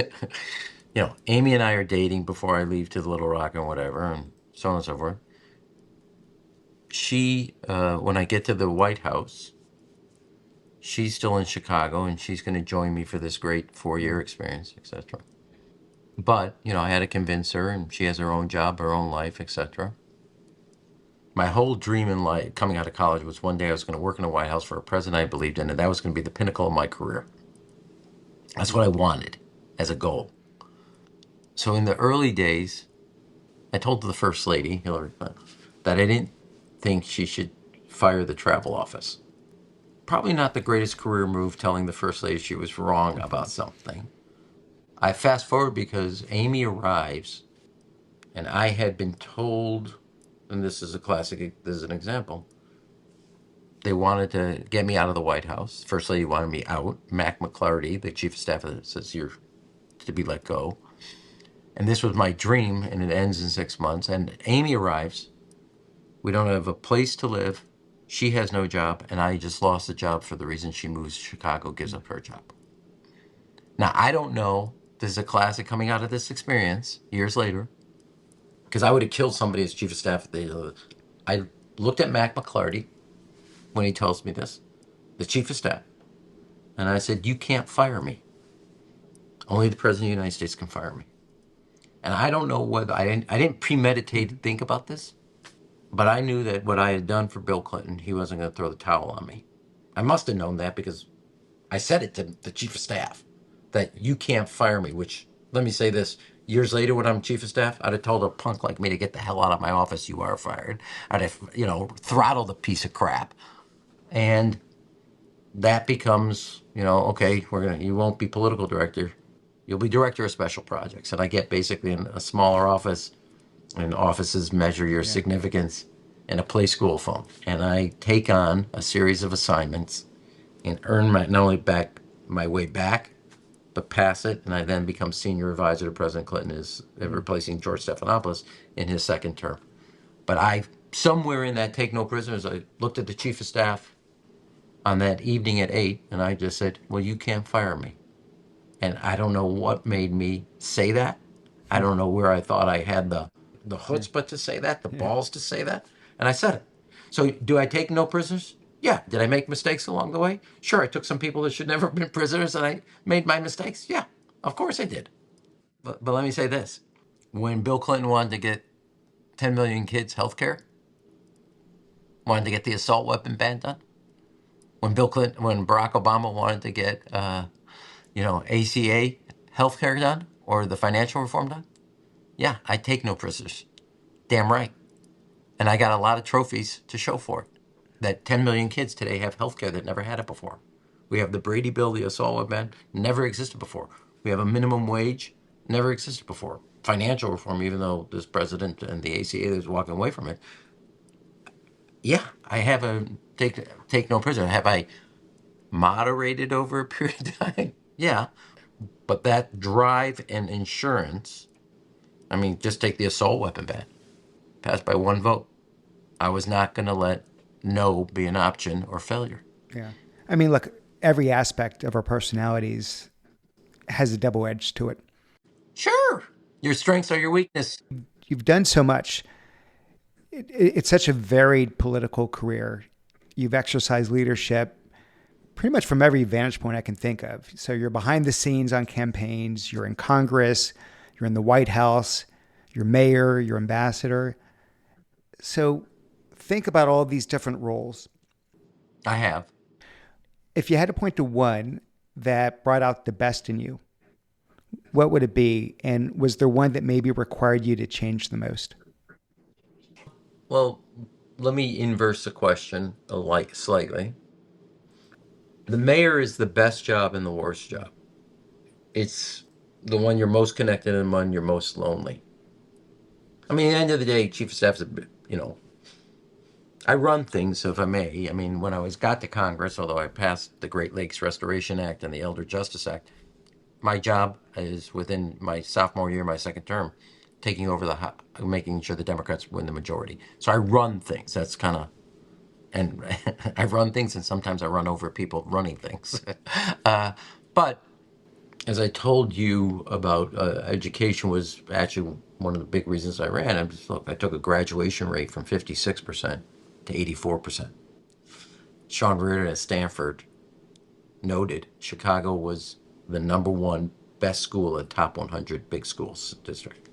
Amy and I are dating before I leave to Little Rock and whatever, and so on and so forth. She, when I get to the White House, she's still in Chicago, and she's going to join me for this great 4-year experience, etc. But, I had to convince her, and she has her own job, her own life, etc. My whole dream in life, coming out of college, was one day I was going to work in the White House for a president I believed in, and that was going to be the pinnacle of my career. That's what I wanted as a goal. So in the early days, I told the First Lady, Hillary Clinton, that I didn't think she should fire the travel office. Probably not the greatest career move, telling the First Lady she was wrong about something. I fast forward because Amy arrives, and I had been told, and this is an example, they wanted to get me out of the White House. First Lady wanted me out. Mac McClarty, the chief of staff, says you're to be let go. And this was my dream, and it ends in 6 months. And Amy arrives. We don't have a place to live. She has no job, and I just lost the job for the reason she moves to Chicago, gives up her job. Now, I don't know. This is a classic coming out of this experience years later. because I would have killed somebody as chief of staff. I looked at Mac McClarty when he tells me this, the chief of staff, and I said, "You can't fire me. Only the president of the United States can fire me." And I don't know whether I didn't premeditate think about this, but I knew that what I had done for Bill Clinton, he wasn't going to throw the towel on me. I must have known that because I said it to the chief of staff that you can't fire me, which, let me say this, years later when I'm chief of staff, I'd have told a punk like me to get the hell out of my office. You are fired. I'd have, throttled a piece of crap. And that becomes, okay, you won't be political director. You'll be director of special projects. And I get basically in a smaller office, and offices measure your Yeah. significance in a play school phone. And I take on a series of assignments and earn not only back my way back, but pass it. And I then become senior advisor to President Clinton, is replacing George Stephanopoulos in his second term. But somewhere in that take no prisoners, I looked at the chief of staff on that evening at 8, and I just said, well, you can't fire me. And I don't know what made me say that. I don't know where I thought I had the chutzpah to say that, the Yeah. balls to say that. And I said it. So do I take no prisoners? Yeah. Did I make mistakes along the way? Sure. I took some people that should never have been prisoners and I made my mistakes. Yeah. Of course I did. But let me say this. When Bill Clinton wanted to get 10 million kids health care, wanted to get the assault weapon ban done, when Barack Obama wanted to get, ACA health care done or the financial reform done, yeah, I take no prisoners. Damn right. And I got a lot of trophies to show for it. That 10 million kids today have health care that never had it before. We have the Brady bill, the assault weapon, never existed before. We have a minimum wage, never existed before. Financial reform, even though this president and the ACA is walking away from it. Yeah, I have a take no prisoner. Have I moderated over a period of time? Yeah, but that drive and insurance, I mean, just take the assault weapon ban, passed by one vote. I was not going to let no be an option or failure. Yeah. I mean, look, every aspect of our personalities has a double edge to it. Sure. Your strengths are your weakness. You've done so much. It's such a varied political career. You've exercised leadership pretty much from every vantage point I can think of. So you're behind the scenes on campaigns, you're in Congress, you're in the White House, you're mayor, you're ambassador. So think about all these different roles. I have. If you had to point to one that brought out the best in you, what would it be? And was there one that maybe required you to change the most? Well, let me inverse the question slightly. The mayor is the best job and the worst job. It's the one you're most connected and the one you're most lonely. I mean, at the end of the day, chief of staff is I run things, if I may. I mean, when I got to Congress, although I passed the Great Lakes Restoration Act and the Elder Justice Act, my job is within my sophomore year, my second term, taking over making sure the Democrats win the majority. So I run things. That's kind of, and I run things, and sometimes I run over people running things. But as I told you about, education was actually one of the big reasons I ran. I took a graduation rate from 56% to 84%. Sean Reardon at Stanford noted Chicago was the number one best school at top 100 big schools district.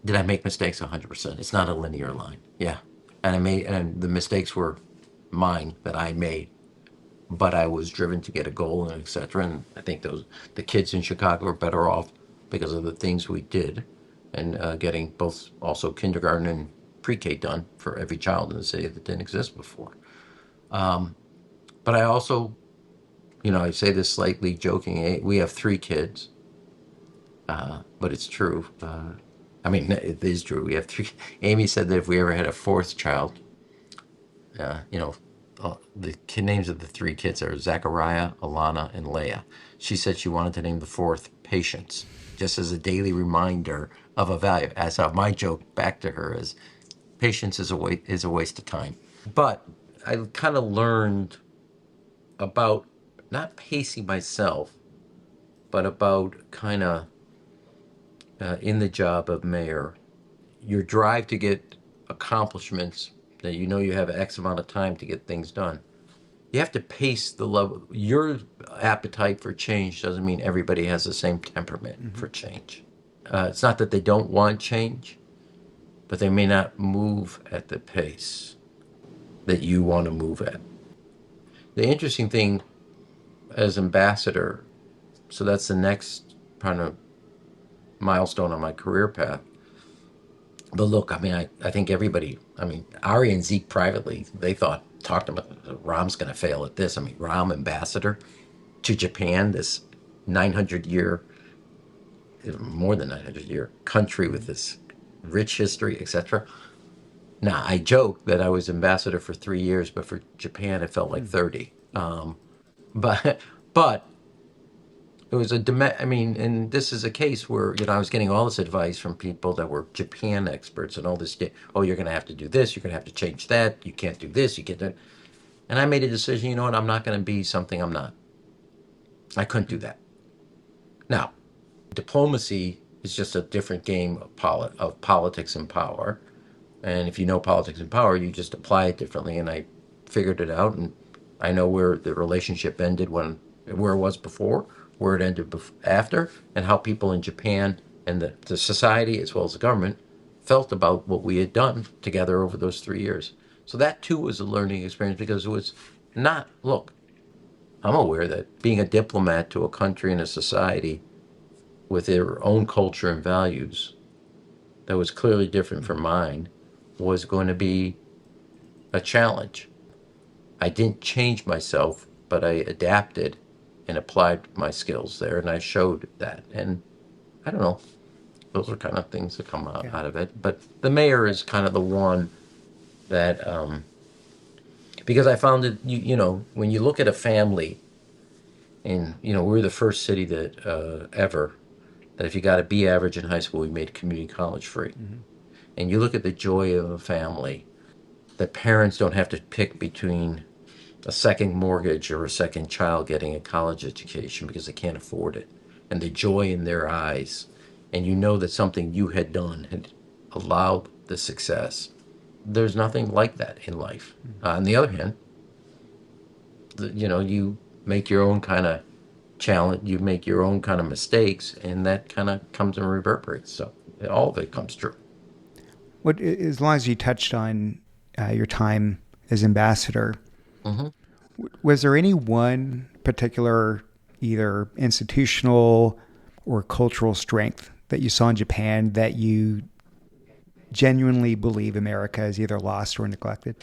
Did I make mistakes? 100%. It's not a linear line. Yeah. And the mistakes were mine that I made, but I was driven to get a goal and etc. And I think the kids in Chicago are better off because of the things we did, and getting both also kindergarten and pre-K done for every child in the city that didn't exist before. But I also, I say this slightly joking. We have 3 kids, but it's true. I mean, it is true. We have 3. Amy said that if we ever had a 4th child, uh, you know, the names of the 3 kids are Zachariah, Alana, and Leah. She said she wanted to name the 4th Patience, just as a daily reminder of a value. As my joke back to her is, patience is a waste of time. But I kind of learned about not pacing myself, but about kind of in the job of mayor your drive to get accomplishments, that you know you have X amount of time to get things done, you have to pace the level. Your appetite for change doesn't mean everybody has the same temperament Mm-hmm. for change. It's not that they don't want change, but they may not move at the pace that you want to move at. The interesting thing as ambassador, so that's the next kind of milestone on my career path. But look, I mean, I think everybody, I mean, Ari and Zeke privately, they talked about Rahm's going to fail at this. I mean, Rahm ambassador to Japan, this 900 year, more than 900 year country with this rich history, etc. Now, I joke that I was ambassador for 3 years, but for Japan, it felt like 30. But, but it was I mean, and this is a case where, I was getting all this advice from people that were Japan experts and all this. Oh, you're going to have to do this. You're going to have to change that. You can't do this. You can't do that. And I made a decision, you know what? I'm not going to be something I'm not. I couldn't do that. Now, diplomacy is just a different game of politics and power. And if you know politics and power, you just apply it differently. And I figured it out, and I know where the relationship ended where it was before, where it ended after, and how people in Japan and the society as well as the government felt about what we had done together over those 3 years. So that too was a learning experience, because it was not, look, I'm aware that being a diplomat to a country and a society with their own culture and values that was clearly different from mine was going to be a challenge. I didn't change myself, but I adapted and applied my skills there, and I showed that. And I don't know, those are kind of things that come Yeah. out of it. But the mayor is kind of the one that, because I found that, when you look at a family, and, we're the first city that ever, that if you got a B average in high school, we made community college free. Mm-hmm. And you look at the joy of a family, that parents don't have to pick between a second mortgage or a second child getting a college education because they can't afford it, and the joy in their eyes, and you know that something you had done had allowed the success. There's nothing like that in life. On the other hand, you make your own kind of challenge, you make your own kind of mistakes, and that kind of comes and reverberates. So all of it comes true. As long as you touched on your time as ambassador, Mm-hmm. was there any one particular either institutional or cultural strength that you saw in Japan that you genuinely believe America has either lost or neglected?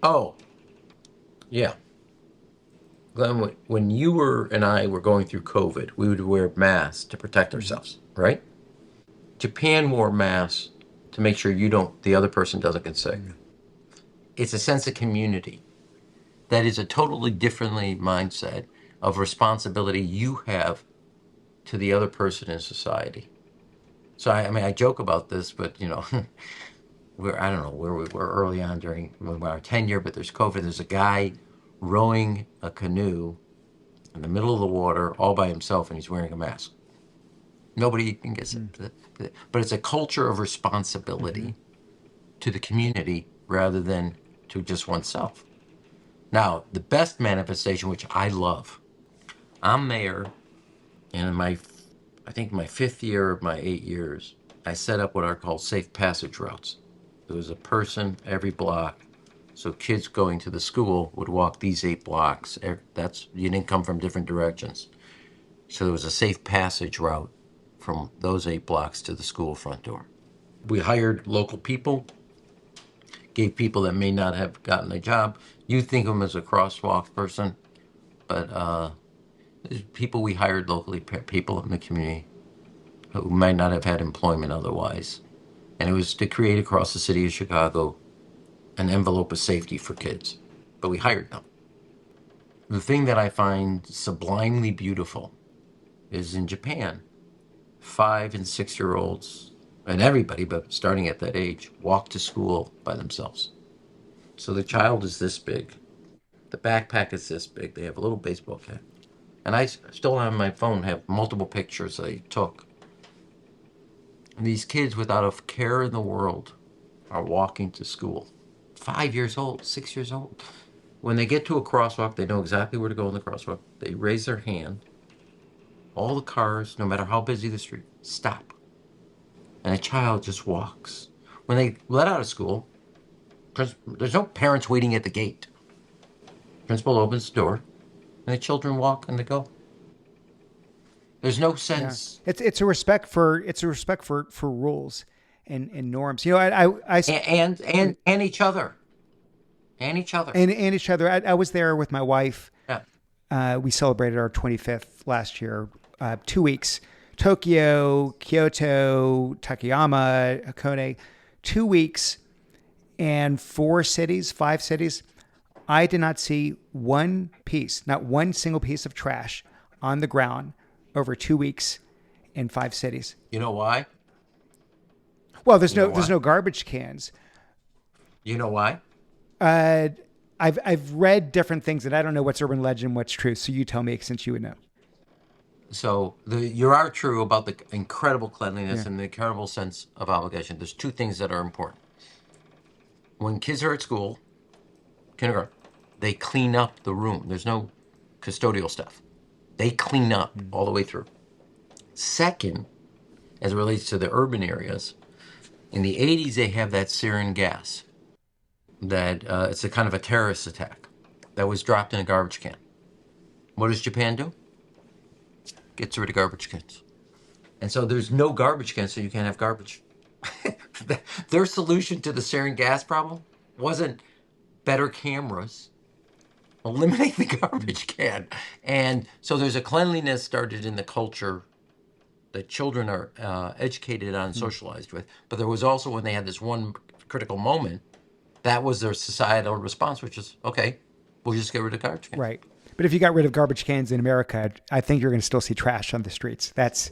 Oh, yeah. Glenn, when you were and I were going through COVID, we would wear masks to protect Mm-hmm. ourselves, right? Japan wore masks to make sure the other person doesn't get sick. It's a sense of community. That is a totally differently mindset of responsibility you have to the other person in society. So I mean, I joke about this, but I don't know where we were early on during our tenure, but there's COVID. There's a guy rowing a canoe in the middle of the water all by himself, and he's wearing a mask. Nobody can get sick. But it's a culture of Mm-hmm. responsibility to the community rather than to just oneself. Now, the best manifestation, which I love, I'm mayor, and I think my 5th year of my 8 years, I set up what are called safe passage routes. There was a person every block, so kids going to the school would walk these 8 blocks. You didn't come from different directions. So there was a safe passage route from those 8 blocks to the school front door. We hired local people, gave people that may not have gotten a job. You think of them as a crosswalk person, but people we hired locally, people in the community who might not have had employment otherwise. And it was to create across the city of Chicago an envelope of safety for kids. But we hired them. The thing that I find sublimely beautiful is in Japan, 5 and 6 year olds, and everybody, but starting at that age, walk to school by themselves. So the child is this big. The backpack is this big. They have a little baseball cap. And I still on my phone have multiple pictures I took. And these kids without a care in the world are walking to school. 5 years old, 6 years old. When they get to a crosswalk, they know exactly where to go in the crosswalk. They raise their hand. All the cars, no matter how busy the street, stop. And a child just walks. When they let out of school, there's no parents waiting at the gate. Principal opens the door, and the children walk and they go. There's no Yeah, sense. it's a respect for rules and norms. And each other. And each other. And each other. I was there with my wife. Yeah. We celebrated our 25th last year. 2 weeks: Tokyo, Kyoto, Takayama, Hakone. 2 weeks and 4 cities, 5 cities. I did not see one piece, not one single piece of trash on the ground over 2 weeks in 5 cities. You know why? Well, there's You know there's why? no garbage cans. You know why? Uh, I've read different things, and I don't know what's urban legend, what's true. So you tell me, since you would know. So you are true about the incredible cleanliness Yeah. and the incredible sense of obligation. There's two things that are important. When kids are at school, kindergarten, they clean up the room. There's no custodial stuff. They clean up all the way through. Second, as it relates to the urban areas, in the 80s they have that sarin gas that it's a kind of a terrorist attack that was dropped in a garbage can. What does Japan do? Gets rid of garbage cans. And so there's no garbage cans, so you can't have garbage. Their solution to the sarin gas problem wasn't better cameras. Eliminate the garbage can. And so there's a cleanliness started in the culture that children are educated on and socialized with. But there was also, when they had this one critical moment, that was their societal response, which is, okay, we'll just get rid of garbage cans. Right. But if you got rid of garbage cans in America, I think you're going to still see trash on the streets. That's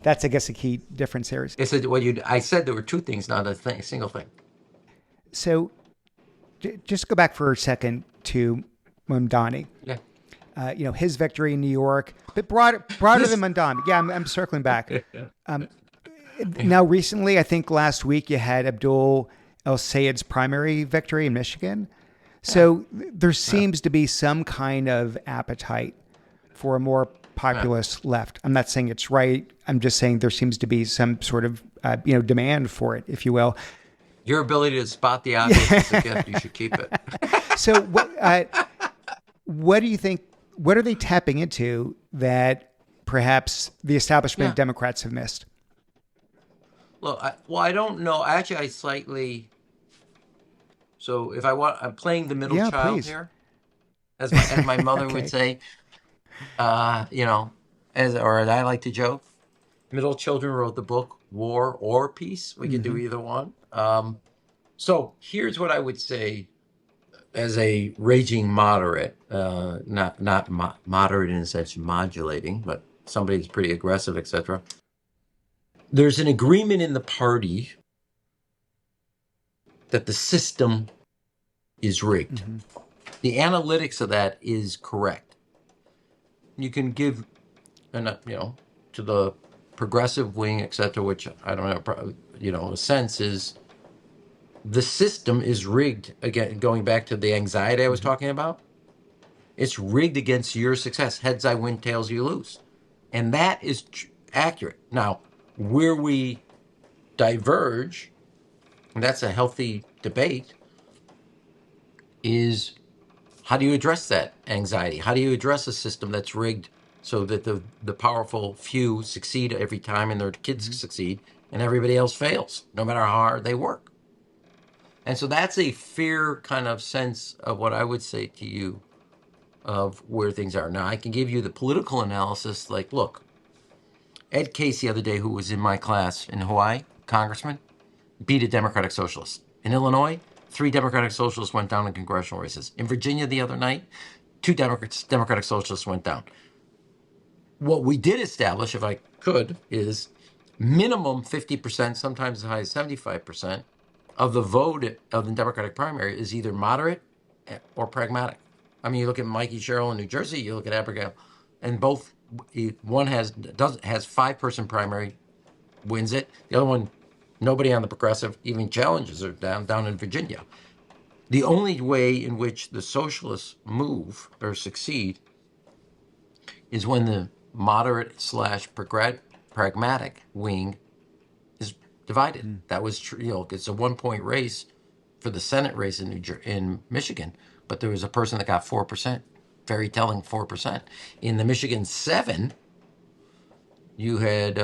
I guess, a key difference here. It's I said there were two things, not a single thing. So just go back for a second to Mamdani. Yeah. His victory in New York, but broader than Mamdani. Yeah, I'm circling back. Now, recently, I think last week, you had Abdul El Sayed's primary victory in Michigan. So there seems to be some kind of appetite for a more populist left. I'm not saying it's right. I'm just saying there seems to be some sort of demand for it, if you will. Your ability to spot the obvious is a gift. You should keep it. So what do you think? What are they tapping into that perhaps the establishment Democrats have missed? Well, I don't know. I slightly. So if I'm playing the middle child please. here, as my mother would say, or as I like to joke, middle children wrote the book War or Peace. We can do either one. So here's what I would say as a raging moderate, not moderate in a sense modulating, but somebody who's pretty aggressive, etc. There's an agreement in the party that the system is rigged. The analytics of that is correct. You can give, to the progressive wing, etc., which I don't know, a sense is the system is rigged. Again, going back to the anxiety I was talking about, it's rigged against your success. Heads I win, tails you lose. And that is accurate. Now, where we diverge, and that's a healthy debate, is how do you address that anxiety? How do you address a system that's rigged so that the powerful few succeed every time and their kids succeed and everybody else fails, no matter how hard they work? And so that's a fair kind of sense of what I would say to you of where things are. Now, I can give you the political analysis, like, look, Ed Case the other day, who was in my class in Hawaii, congressman, beat a Democratic Socialist. In Illinois, 3 Democratic Socialists went down in congressional races. In Virginia the other night, 2 Democratic Socialists went down. What we did establish, if I could, is minimum 50%, sometimes as high as 75%, of the vote of the Democratic primary is either moderate or pragmatic. I mean, you look at Mikey Sherrill in New Jersey, you look at Abigail, and both, one has 5-person primary, wins it. The other one, nobody on the progressive even challenges her down in Virginia. The only way in which the socialists move or succeed is when the moderate slash pragmatic wing is divided. That was true. It's a 1 point race for the Senate race in Michigan, but there was a person that got 4%. Very telling, 4%. In the Michigan 7, you had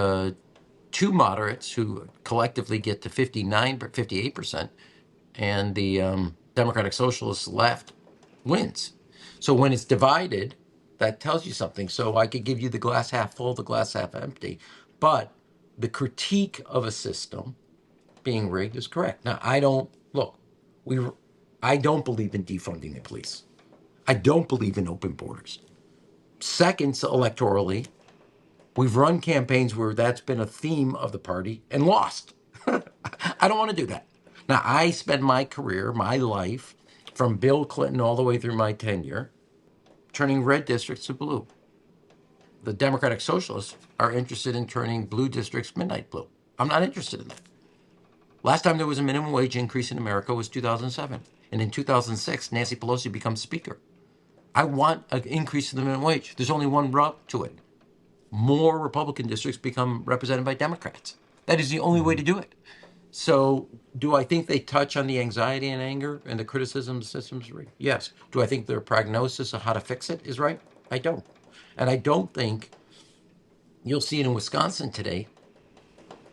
two moderates who collectively get to 58%, and the Democratic Socialist left wins. So when it's divided, that tells you something. So I could give you the glass half full, the glass half empty, but the critique of a system being rigged is correct. Now, I don't believe in defunding the police. I don't believe in open borders. Second, electorally, we've run campaigns where that's been a theme of the party and lost. I don't want to do that. Now, I spent my career, my life, from Bill Clinton all the way through my tenure, turning red districts to blue. The Democratic Socialists are interested in turning blue districts midnight blue. I'm not interested in that. Last time there was a minimum wage increase in America was 2007. And in 2006, Nancy Pelosi becomes Speaker. I want an increase in the minimum wage. There's only one route to it. More Republican districts become represented by Democrats. That is the only way to do it. So do I think they touch on the anxiety and anger and the criticism of the systems? Yes. Do I think their prognosis of how to fix it is right? I don't. And I don't think you'll see it in Wisconsin today.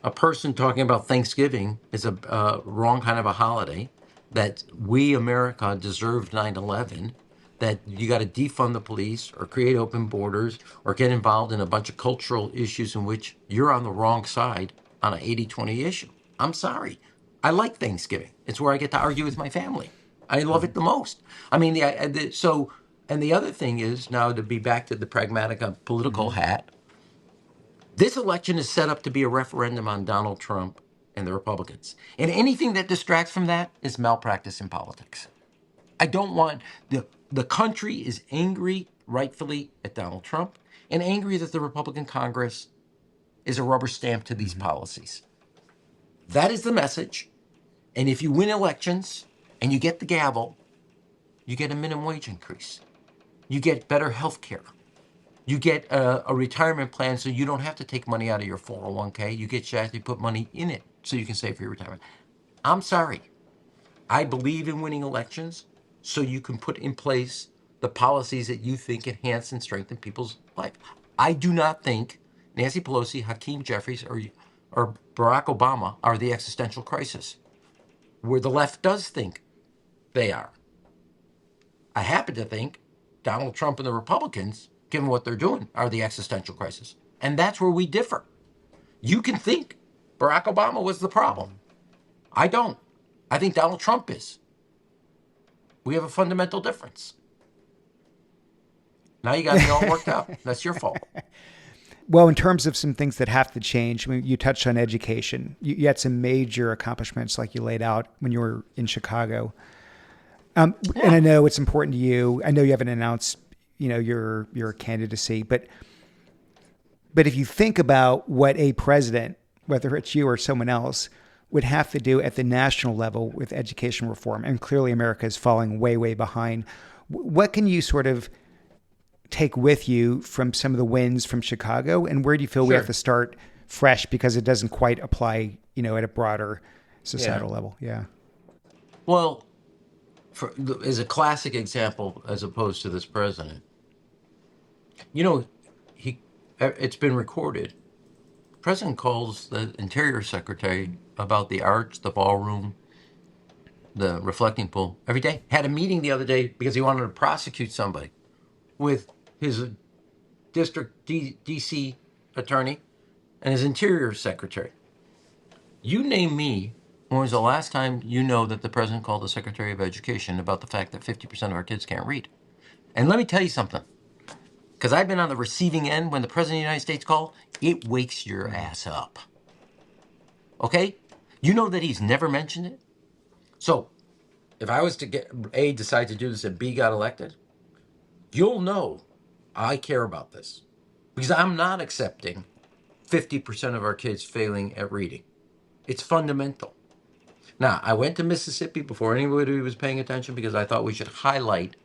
A person talking about Thanksgiving is a wrong kind of a holiday, that we, America, deserved 9/11, that you got to defund the police or create open borders or get involved in a bunch of cultural issues in which you're on the wrong side on an 80-20 issue. I'm sorry. I like Thanksgiving. It's where I get to argue with my family. I love it the most. I mean, and the other thing is, now to be back to the pragmatic political hat, this election is set up to be a referendum on Donald Trump and the Republicans. And anything that distracts from that is malpractice in politics. I don't want the country is angry, rightfully, at Donald Trump, and angry that the Republican Congress is a rubber stamp to these policies. That is the message. And if you win elections and you get the gavel, you get a minimum wage increase. You get better health care. You get a retirement plan so you don't have to take money out of your 401k. You get to actually put money in it so you can save for your retirement. I'm sorry. I believe in winning elections so you can put in place the policies that you think enhance and strengthen people's life. I do not think Nancy Pelosi, Hakeem Jeffries, or Barack Obama are the existential crisis, where the left does think they are. I happen to think Donald Trump and the Republicans, given what they're doing, are the existential crisis. And that's where we differ. You can think Barack Obama was the problem. I don't. I think Donald Trump is. We have a fundamental difference. Now you got me all worked up. That's your fault. Well, in terms of some things that have to change, I mean, you touched on education. You had some major accomplishments like you laid out when you were in Chicago. And I know it's important to you. I know you haven't announced, your candidacy, but if you think about what a president, whether it's you or someone else, would have to do at the national level with education reform, and clearly America is falling way, way behind. What can you sort of take with you from some of the wins from Chicago, and where do you feel we have to start fresh because it doesn't quite apply, at a broader societal level? Yeah. Well, as a classic example, as opposed to this president, it's been recorded. The president calls the Interior Secretary about the arch, the ballroom, the reflecting pool every day. Had a meeting the other day because he wanted to prosecute somebody with his district DC attorney and his Interior Secretary. You name me, when was the last time that the president called the Secretary of Education about the fact that 50% of our kids can't read? And let me tell you something, because I've been on the receiving end when the president of the United States called, it wakes your ass up. Okay? You know that he's never mentioned it? So, if I was to get A, decide to do this, and B, got elected, you'll know I care about this. Because I'm not accepting 50% of our kids failing at reading. It's fundamental. Now, I went to Mississippi before anybody was paying attention because I thought we should highlight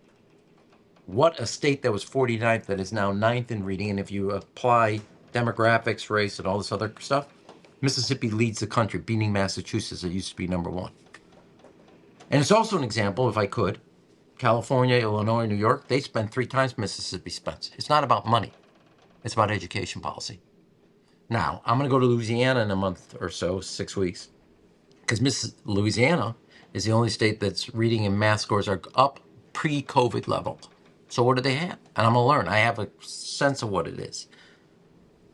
what a state that was 49th that is now 9th in reading. And if you apply demographics, race, and all this other stuff, Mississippi leads the country, beating Massachusetts that used to be number one. And it's also an example, if I could, California, Illinois, New York, they spend 3 times Mississippi spends. It's not about money. It's about education policy. Now, I'm going to go to Louisiana in a month or so, 6 weeks, because Louisiana is the only state that's reading and math scores are up pre-COVID level. So what do they have? And I'm going to learn. I have a sense of what it is.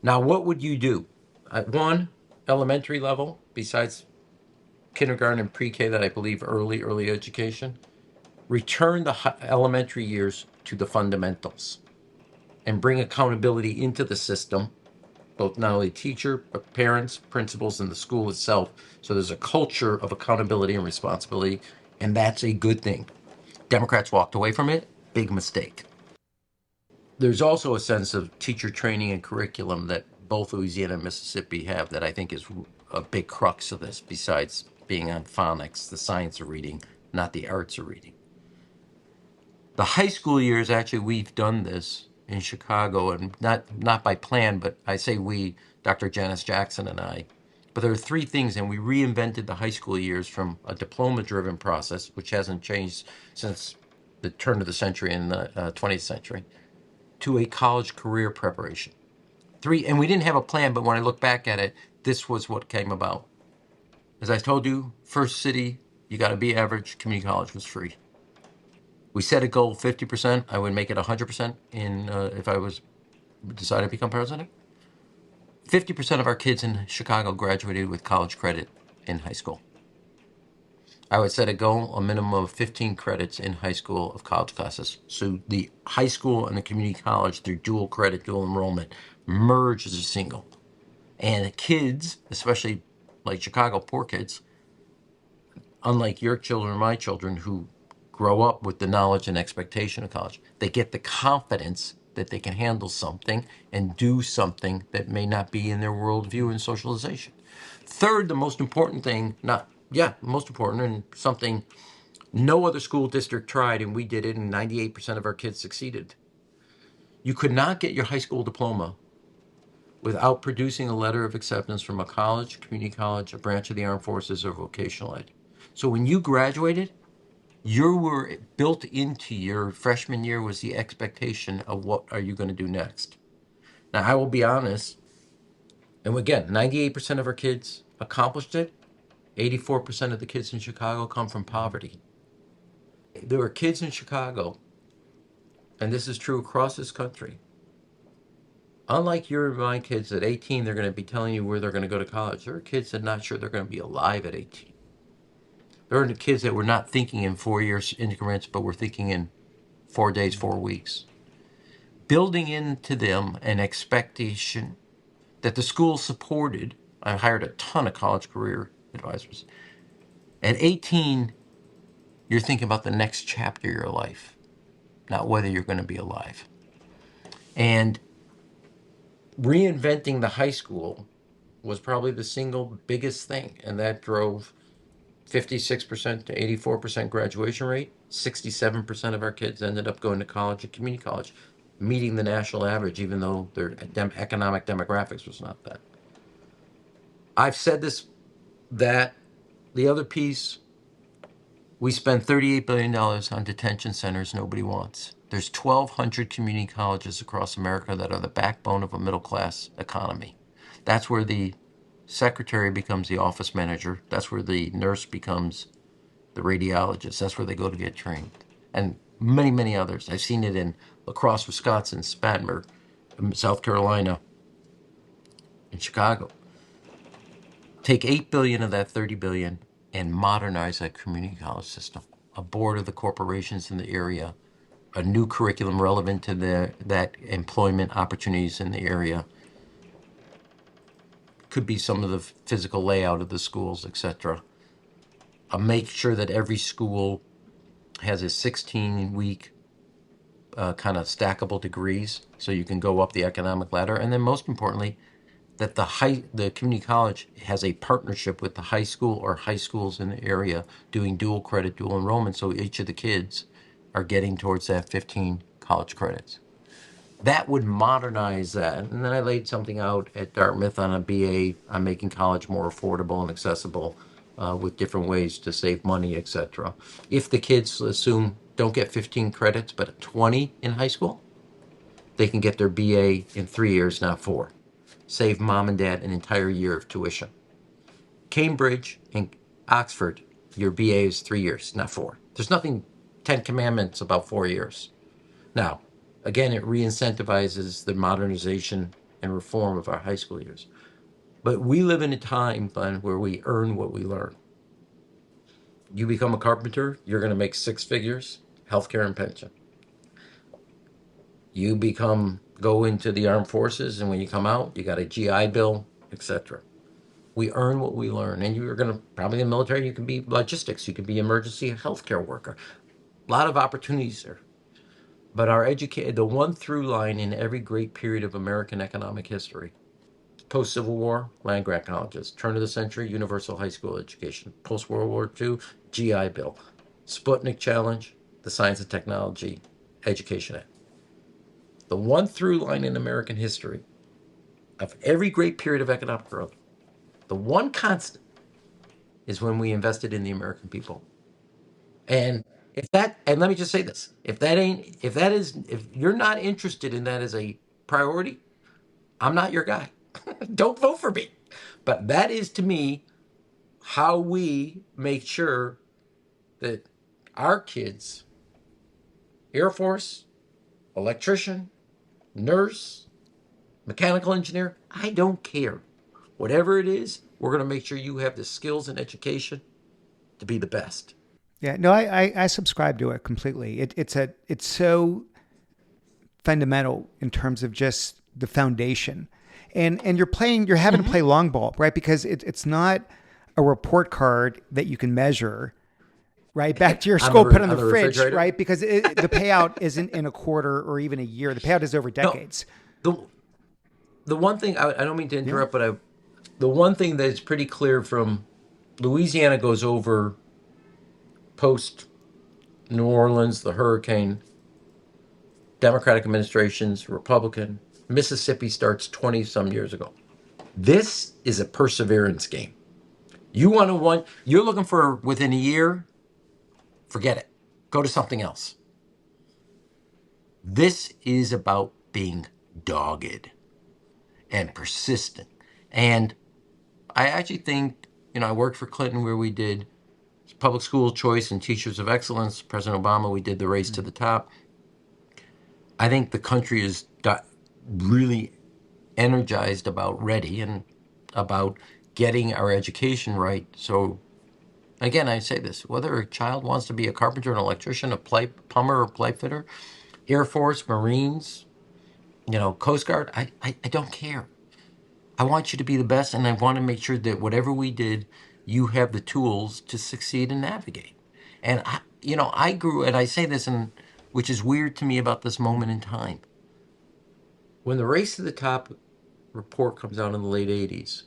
Now, what would you do? At one, elementary level, besides kindergarten and pre-K that I believe early education, return the elementary years to the fundamentals and bring accountability into the system, both not only teacher, but parents, principals, and the school itself. So there's a culture of accountability and responsibility, and that's a good thing. Democrats walked away from it. Big mistake. There's also a sense of teacher training and curriculum that both Louisiana and Mississippi have that I think is a big crux of this, besides being on phonics, the science of reading, not the arts of reading. The high school years, actually, we've done this in Chicago, and not by plan, but I say we, Dr. Janice Jackson and I. But there are 3 things, and we reinvented the high school years from a diploma-driven process, which hasn't changed since the turn of the century in the 20th century, to a college career preparation. 3, and we didn't have a plan, but when I look back at it, this was what came about. As I told you, first city, you got to be average, community college was free. We set a goal 50%. I would make it 100% if I was decided to become president. 50% of our kids in Chicago graduated with college credit in high school. I would set a goal, a minimum of 15 credits in high school of college classes. So the high school and the community college, through dual credit, dual enrollment, merge as a single. And kids, especially like Chicago, poor kids, unlike your children or my children who grow up with the knowledge and expectation of college, they get the confidence that they can handle something and do something that may not be in their worldview and socialization. Third, the most important thing, most important, and something no other school district tried, and we did it, and 98% of our kids succeeded. You could not get your high school diploma without producing a letter of acceptance from a college, community college, a branch of the armed forces, or vocational ed. So when you graduated, you were built into your freshman year was the expectation of what are you going to do next. Now, I will be honest, and again, 98% of our kids accomplished it. 84% of the kids in Chicago come from poverty. There are kids in Chicago, and this is true across this country. Unlike your and my kids at 18, they're going to be telling you where they're going to go to college. There are kids that are not sure they're going to be alive at 18. There are the kids that were not thinking in 4 years increments, but were thinking in 4 days, 4 weeks. Building into them an expectation that the school supported. I hired a ton of college career advisors. At 18, you're thinking about the next chapter of your life, not whether you're going to be alive. And reinventing the high school was probably the single biggest thing, and that drove 56% to 84% graduation rate. 67% of our kids ended up going to college and community college, meeting the national average, even though their economic demographics was not that. I've said this, that the other piece, we spend $38 billion on detention centers nobody wants. There's 1,200 community colleges across America that are the backbone of a middle-class economy. That's where the secretary becomes the office manager. That's where the nurse becomes the radiologist. That's where they go to get trained. And many, many others. I've seen it in La Crosse, Wisconsin, Spartanburg, South Carolina, in Chicago. Take $8 billion of that $30 billion and modernize that community college system. A board of the corporations in the area, a new curriculum relevant to that employment opportunities in the area. Could be some of the physical layout of the schools, etc. Make sure that every school has a 16-week kind of stackable degrees so you can go up the economic ladder. And then most importantly, that the community college has a partnership with the high school or high schools in the area doing dual credit, dual enrollment, so each of the kids are getting towards that 15 college credits. That would modernize that. And then I laid something out at Dartmouth on a BA on making college more affordable and accessible with different ways to save money, etc. If the kids assume don't get 15 credits but 20 in high school, they can get their BA in 3 years, not 4. Save mom and dad an entire year of tuition. Cambridge and Oxford, your BA is 3 years, not 4. There's nothing 10 commandments about 4 years. Now, again, it re-incentivizes the modernization and reform of our high school years. But we live in a time, Glenn, where we earn what we learn. You become a carpenter, you're going to make 6 figures, healthcare and pension. You go into the armed forces, and when you come out, you got a GI Bill, etc. We earn what we learn. And you're going to, probably in the military, you can be logistics, you can be emergency healthcare worker. A lot of opportunities there. But the one through line in every great period of American economic history, post-Civil War, land-grant colleges, turn of the century, universal high school education, post-World War II, GI Bill, Sputnik Challenge, the Science and Technology Education Act. The one through line in American history of every great period of economic growth, the one constant is when we invested in the American people. And and let me just say this, if you're not interested in that as a priority, I'm not your guy. Don't vote for me. But that is, to me, how we make sure that our kids, Air Force, electrician, nurse, mechanical engineer, I don't care. Whatever it is, we're going to make sure you have the skills and education to be the best. Yeah, no, I subscribe to it completely. It's so fundamental in terms of just the foundation, and you're having to play long ball, right? Because it's not a report card that you can measure, right? Back to your school, put on the fridge, right? Because the payout isn't in a quarter or even a year. The payout is over decades. No, the one thing, I don't mean to interrupt, but the one thing that's pretty clear from Louisiana goes over post New Orleans, the hurricane, Democratic administrations, Republican. Mississippi starts 20 some years ago. This is a perseverance game. You're looking for within a year, forget it. Go to something else. This is about being dogged and persistent. And I actually think, I worked for Clinton where we did public school choice and teachers of excellence. President Obama, we did the race to the top. I think the country is really energized about ready and about getting our education right. So again, I say this, whether a child wants to be a carpenter, an electrician, a plumber or pipe fitter, Air Force, Marines, Coast Guard, I don't care. I want you to be the best, and I want to make sure that whatever we did, you have the tools to succeed and navigate. And I grew, and I say this, which is weird to me about this moment in time. When the race to the top report comes out in the late 80s,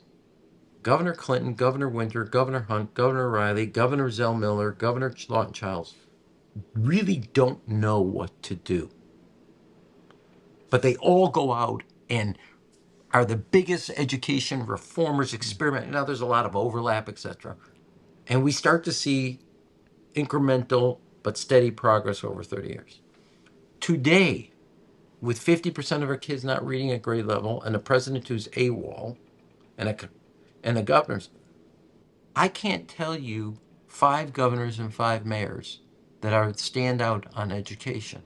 Governor Clinton, Governor Winter, Governor Hunt, Governor Riley, Governor Zell Miller, Governor Lawton Chiles really don't know what to do. But they all go out and are the biggest education reformers, experiment. Now there's a lot of overlap, etc. And we start to see incremental but steady progress over 30 years. Today, with 50% of our kids not reading at grade level, and a president who's AWOL, and the governors, I can't tell you 5 governors and 5 mayors that stand out on education.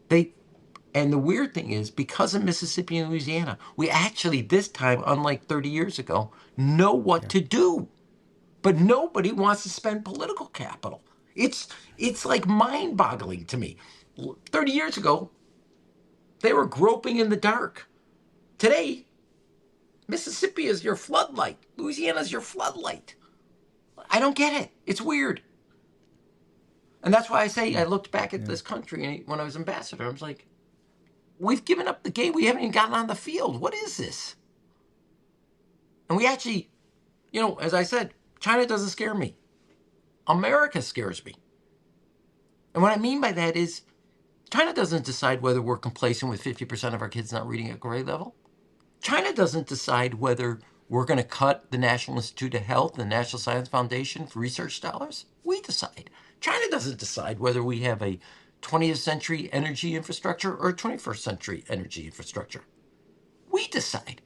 And the weird thing is, because of Mississippi and Louisiana, we actually, this time, unlike 30 years ago, know what to do. But nobody wants to spend political capital. It's like mind-boggling to me. 30 years ago, they were groping in the dark. Today, Mississippi is your floodlight. Louisiana is your floodlight. I don't get it. It's weird. And that's why I say I looked back at this country when I was ambassador. I was like, we've given up the game. We haven't even gotten on the field. What is this? And we actually, as I said, China doesn't scare me. America scares me. And what I mean by that is China doesn't decide whether we're complacent with 50% of our kids not reading at grade level. China doesn't decide whether we're going to cut the National Institute of Health and the National Science Foundation for research dollars. We decide. China doesn't decide whether we have a 20th century energy infrastructure or a 21st century energy infrastructure. We decide.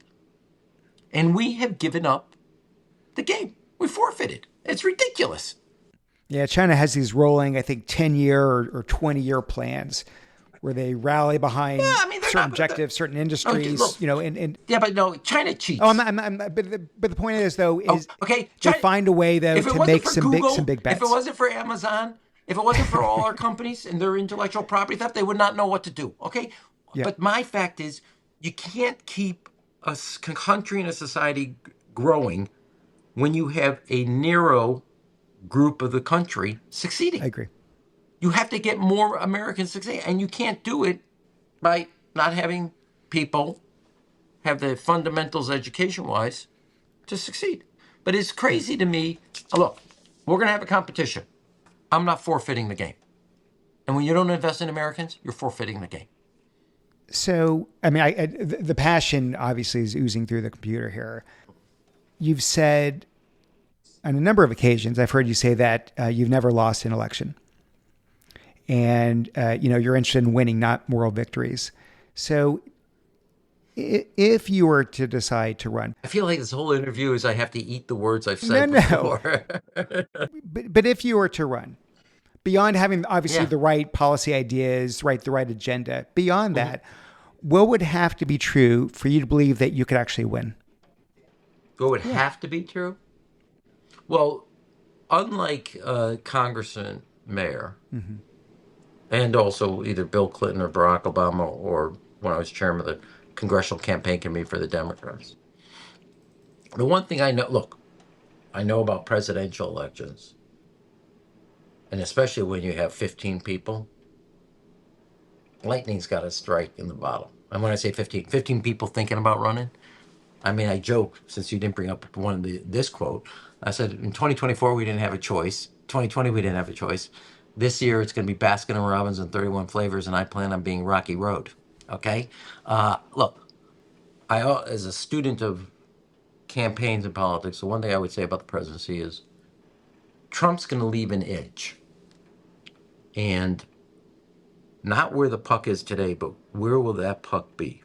And we have given up the game. We forfeited. It's ridiculous. Yeah, China has these rolling, I think, 10-year or 20-year plans where they rally behind They're certain not. objectives, certain industries, Look, and yeah, but no, China cheats. oh, but the point is though is okay, they China, find a way though if it to wasn't make for some Google, big bets. if it wasn't for Amazon, if it wasn't for all our companies and their intellectual property theft, they would not know what to do. Okay, Yeah. but my fact is, you can't keep a country and a society growing when you have a narrow group of the country succeeding. I agree. You have to get more Americans succeeding, and you can't do it by not having people have the fundamentals education-wise to succeed. But it's crazy to me. Look, we're going to have a competition. I'm not forfeiting the game. And when you don't invest in Americans, you're forfeiting the game. So, the passion obviously is oozing through the computer here. You've said on a number of occasions, I've heard you say that you've never lost an election. And, you're interested in winning, not moral victories. So if you were to decide to run. I feel like this whole interview is I have to eat the words I've said before. But if you were to run, beyond having obviously Yeah. the right policy ideas, the right agenda, beyond that, what would have to be true for you to believe that you could actually win? What would have to be true? Well, unlike Congressman Mayor, and also either Bill Clinton or Barack Obama, or when I was chairman of the Congressional Campaign Committee for the Democrats, the one thing I know about presidential elections, and especially when you have 15 people, lightning's got to strike in the bottle. And when I say 15 people thinking about running, I joke, since you didn't bring up this quote, I said in 2024 we didn't have a choice. 2020 we didn't have a choice. This year it's going to be Baskin and Robbins and 31 flavors, and I plan on being Rocky Road. Okay? Look, as a student of campaigns and politics, the one thing I would say about the presidency is Trump's going to leave an itch. And not where the puck is today, but where will that puck be?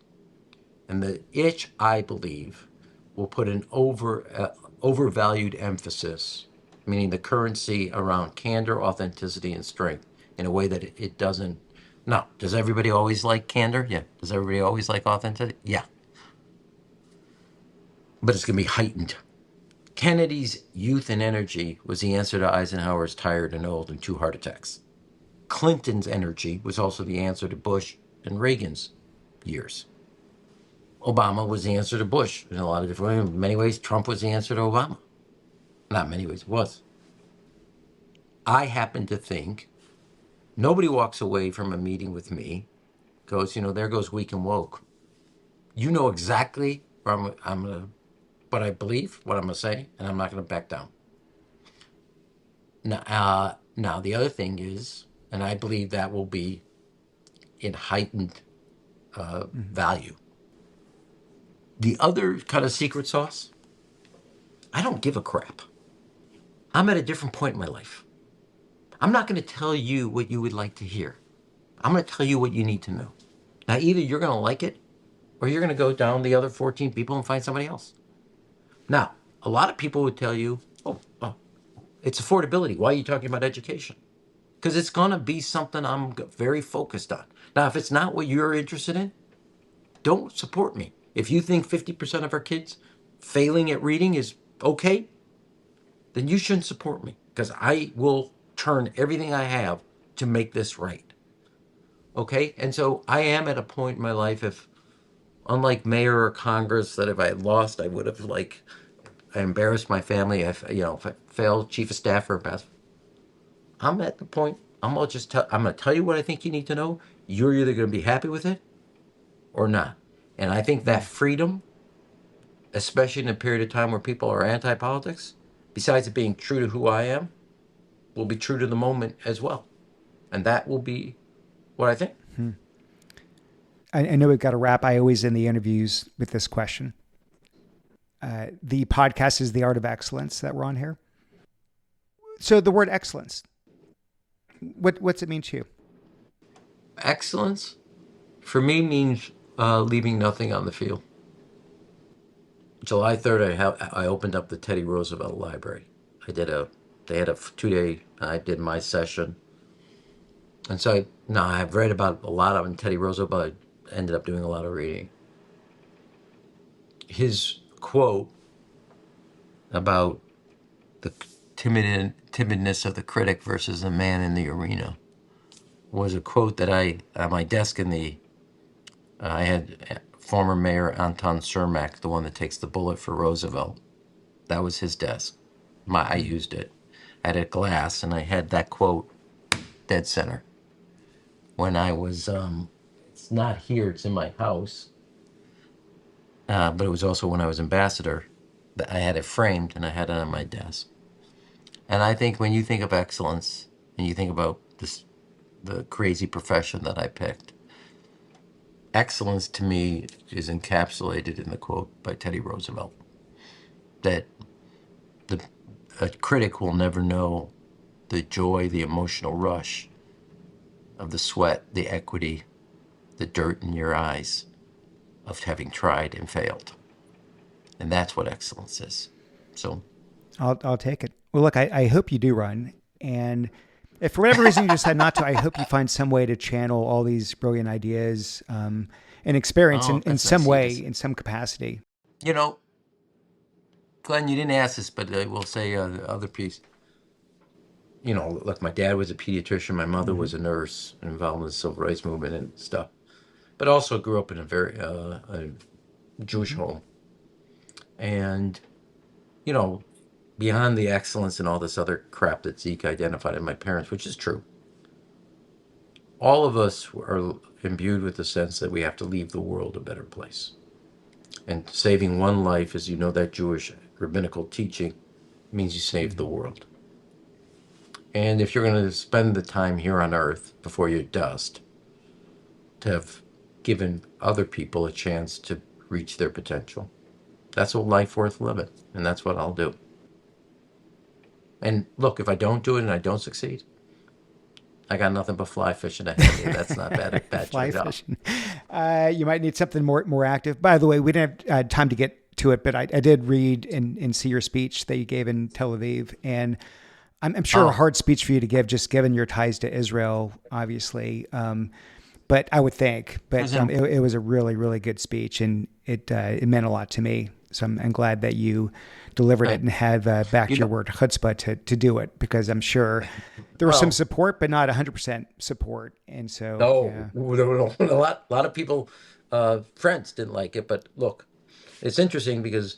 And the itch, I believe, will put an overvalued emphasis, meaning the currency around candor, authenticity, and strength, in a way that it doesn't. Now, does everybody always like candor? Yeah. Does everybody always like authenticity? Yeah. But it's going to be heightened. Kennedy's youth and energy was the answer to Eisenhower's tired and old and 2 heart attacks. Clinton's energy was also the answer to Bush and Reagan's years. Obama was the answer to Bush in a lot of different ways. In many ways, Trump was the answer to Obama. Not many ways, it was. I happen to think nobody walks away from a meeting with me, goes, there goes weak and woke. You know exactly where what I believe, what I'm going to say, and I'm not going to back down. Now, the other thing is, and I believe that will be in heightened value. The other kind of secret sauce, I don't give a crap. I'm at a different point in my life. I'm not going to tell you what you would like to hear. I'm going to tell you what you need to know. Now, either you're going to like it, or you're going to go down the other 14 people and find somebody else. Now, a lot of people would tell you, oh, it's affordability. Why are you talking about education? Because it's going to be something I'm very focused on. Now, if it's not what you're interested in, don't support me. If you think 50% of our kids failing at reading is okay, then you shouldn't support me, because I will turn everything I have to make this right. Okay? And so I am at a point in my life, if, unlike mayor or Congress, that if I had lost, I would have, I embarrassed my family, if I failed chief of staff or best. I'm at the point, I'm going to tell you what I think you need to know. You're either going to be happy with it or not. And I think that freedom especially in a period of time where people are anti-politics, besides it being true to who I am, will be true to the moment as well. And that will be what I think. I know we've got to wrap. I always end the interviews with this question. The podcast is The Art of Excellence that we're on here. So the word excellence, what's it mean to you? Excellence, for me, means leaving nothing on the field. July 3rd, I opened up the Teddy Roosevelt Library. They had a 2-day, I did my session. And so I've read about a lot of Teddy Roosevelt, but I ended up doing a lot of reading. His quote about the timidness of the critic versus the man in the arena was a quote that on my desk I had former Mayor Anton Cermak, the one that takes the bullet for Roosevelt. That was his desk. I used it. I had a glass, and I had that quote dead center. When I was, it's not here, it's in my house, but it was also when I was ambassador, that I had it framed, and I had it on my desk. And I think when you think of excellence, and you think about the crazy profession that I picked, excellence to me is encapsulated in the quote by Teddy Roosevelt, that a critic will never know the joy, the emotional rush of the sweat, the equity, the dirt in your eyes of having tried and failed. And that's what excellence is. So I'll take it. Well, look, I hope you do run. And if for whatever reason you decide not to, I hope you find some way to channel all these brilliant ideas and experience in some way, in some capacity. You know, Glenn, you didn't ask this, but I will say the other piece. You know, look, my dad was a pediatrician. My mother was a nurse involved in the civil rights movement and stuff. But also grew up in a very a Jewish home. And, you know, beyond the excellence and all this other crap that Zeke identified in my parents, which is true, all of us are imbued with the sense that we have to leave the world a better place. And saving one life, as you know, that Jewish rabbinical teaching means you save the world. And if you're going to spend the time here on earth before you're dust, to have given other people a chance to reach their potential, that's what life worth living. And that's what I'll do. And look, if I don't do it and I don't succeed, I got nothing but fly fishing ahead of me. That's not bad Fly job. fishing. You might need something more active. By the way, we didn't have time to get to it, but I did read and see your speech that you gave in Tel Aviv. And I'm sure a hard speech for you to give, just given your ties to Israel, obviously. But I would think, it was a really, really good speech, and it meant a lot to me. So I'm glad that you delivered it and have backed your word chutzpah to do it, because I'm sure there was some support, but not 100% support. And so, a lot of people, friends didn't like it. But look, it's interesting because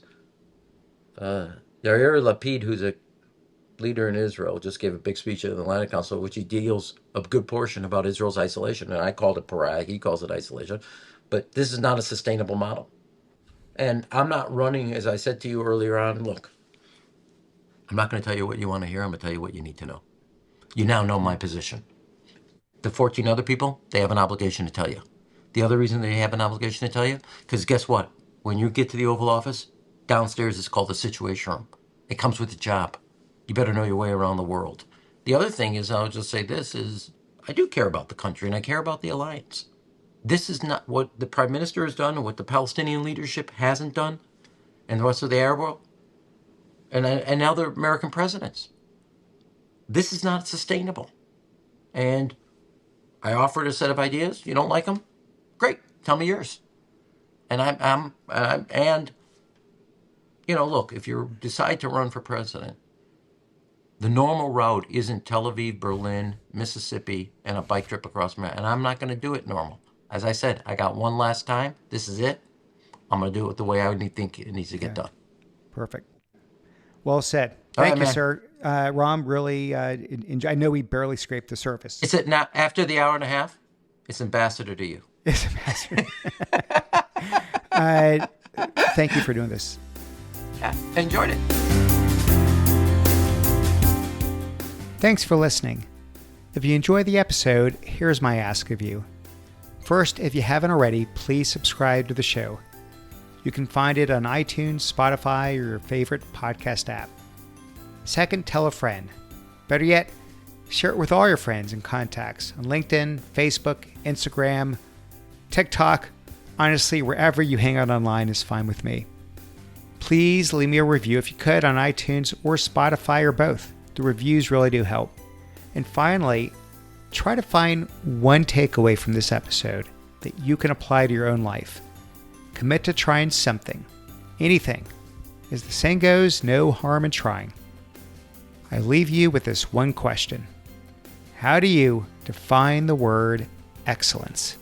Yair Lapid, who's a leader in Israel, just gave a big speech at the Atlantic Council, which he deals a good portion about Israel's isolation. And I called it pariah. He calls it isolation. But this is not a sustainable model. And I'm not running, as I said to you earlier on, look, I'm not going to tell you what you want to hear. I'm going to tell you what you need to know. You now know my position. The 14 other people, they have an obligation to tell you. The other reason they have an obligation to tell you, because guess what? When you get to the Oval Office, downstairs it's called the Situation Room. It comes with the job. You better know your way around the world. The other thing is, I'll just say this, is I do care about the country and I care about the alliance. This is not what the Prime Minister has done, and what the Palestinian leadership hasn't done, and the rest of the Arab world, and now the American presidents. This is not sustainable. And I offered a set of ideas. You don't like them? Great. Tell me yours. And look, if you decide to run for president, the normal route isn't Tel Aviv, Berlin, Mississippi, and a bike trip across America. And I'm not going to do it normal. As I said, I got one last time. This is it. I'm going to do it the way I would think it needs to get done. Perfect. Well said. Thank you, sir. Rahm, really, I know we barely scraped the surface. It's now, after the hour and a half, it's ambassador to you. It's ambassador. Thank you for doing this. Yeah, enjoyed it. Thanks for listening. If you enjoyed the episode, here's my ask of you. First, if you haven't already, please subscribe to the show. You can find it on iTunes, Spotify, or your favorite podcast app. Second, tell a friend. Better yet, share it with all your friends and contacts on LinkedIn, Facebook, Instagram, TikTok. Honestly, wherever you hang out online is fine with me. Please leave me a review if you could on iTunes or Spotify or both. The reviews really do help. And finally, try to find one takeaway from this episode that you can apply to your own life. Commit to trying something, anything. As the saying goes, no harm in trying. I leave you with this one question. How do you define the word excellence?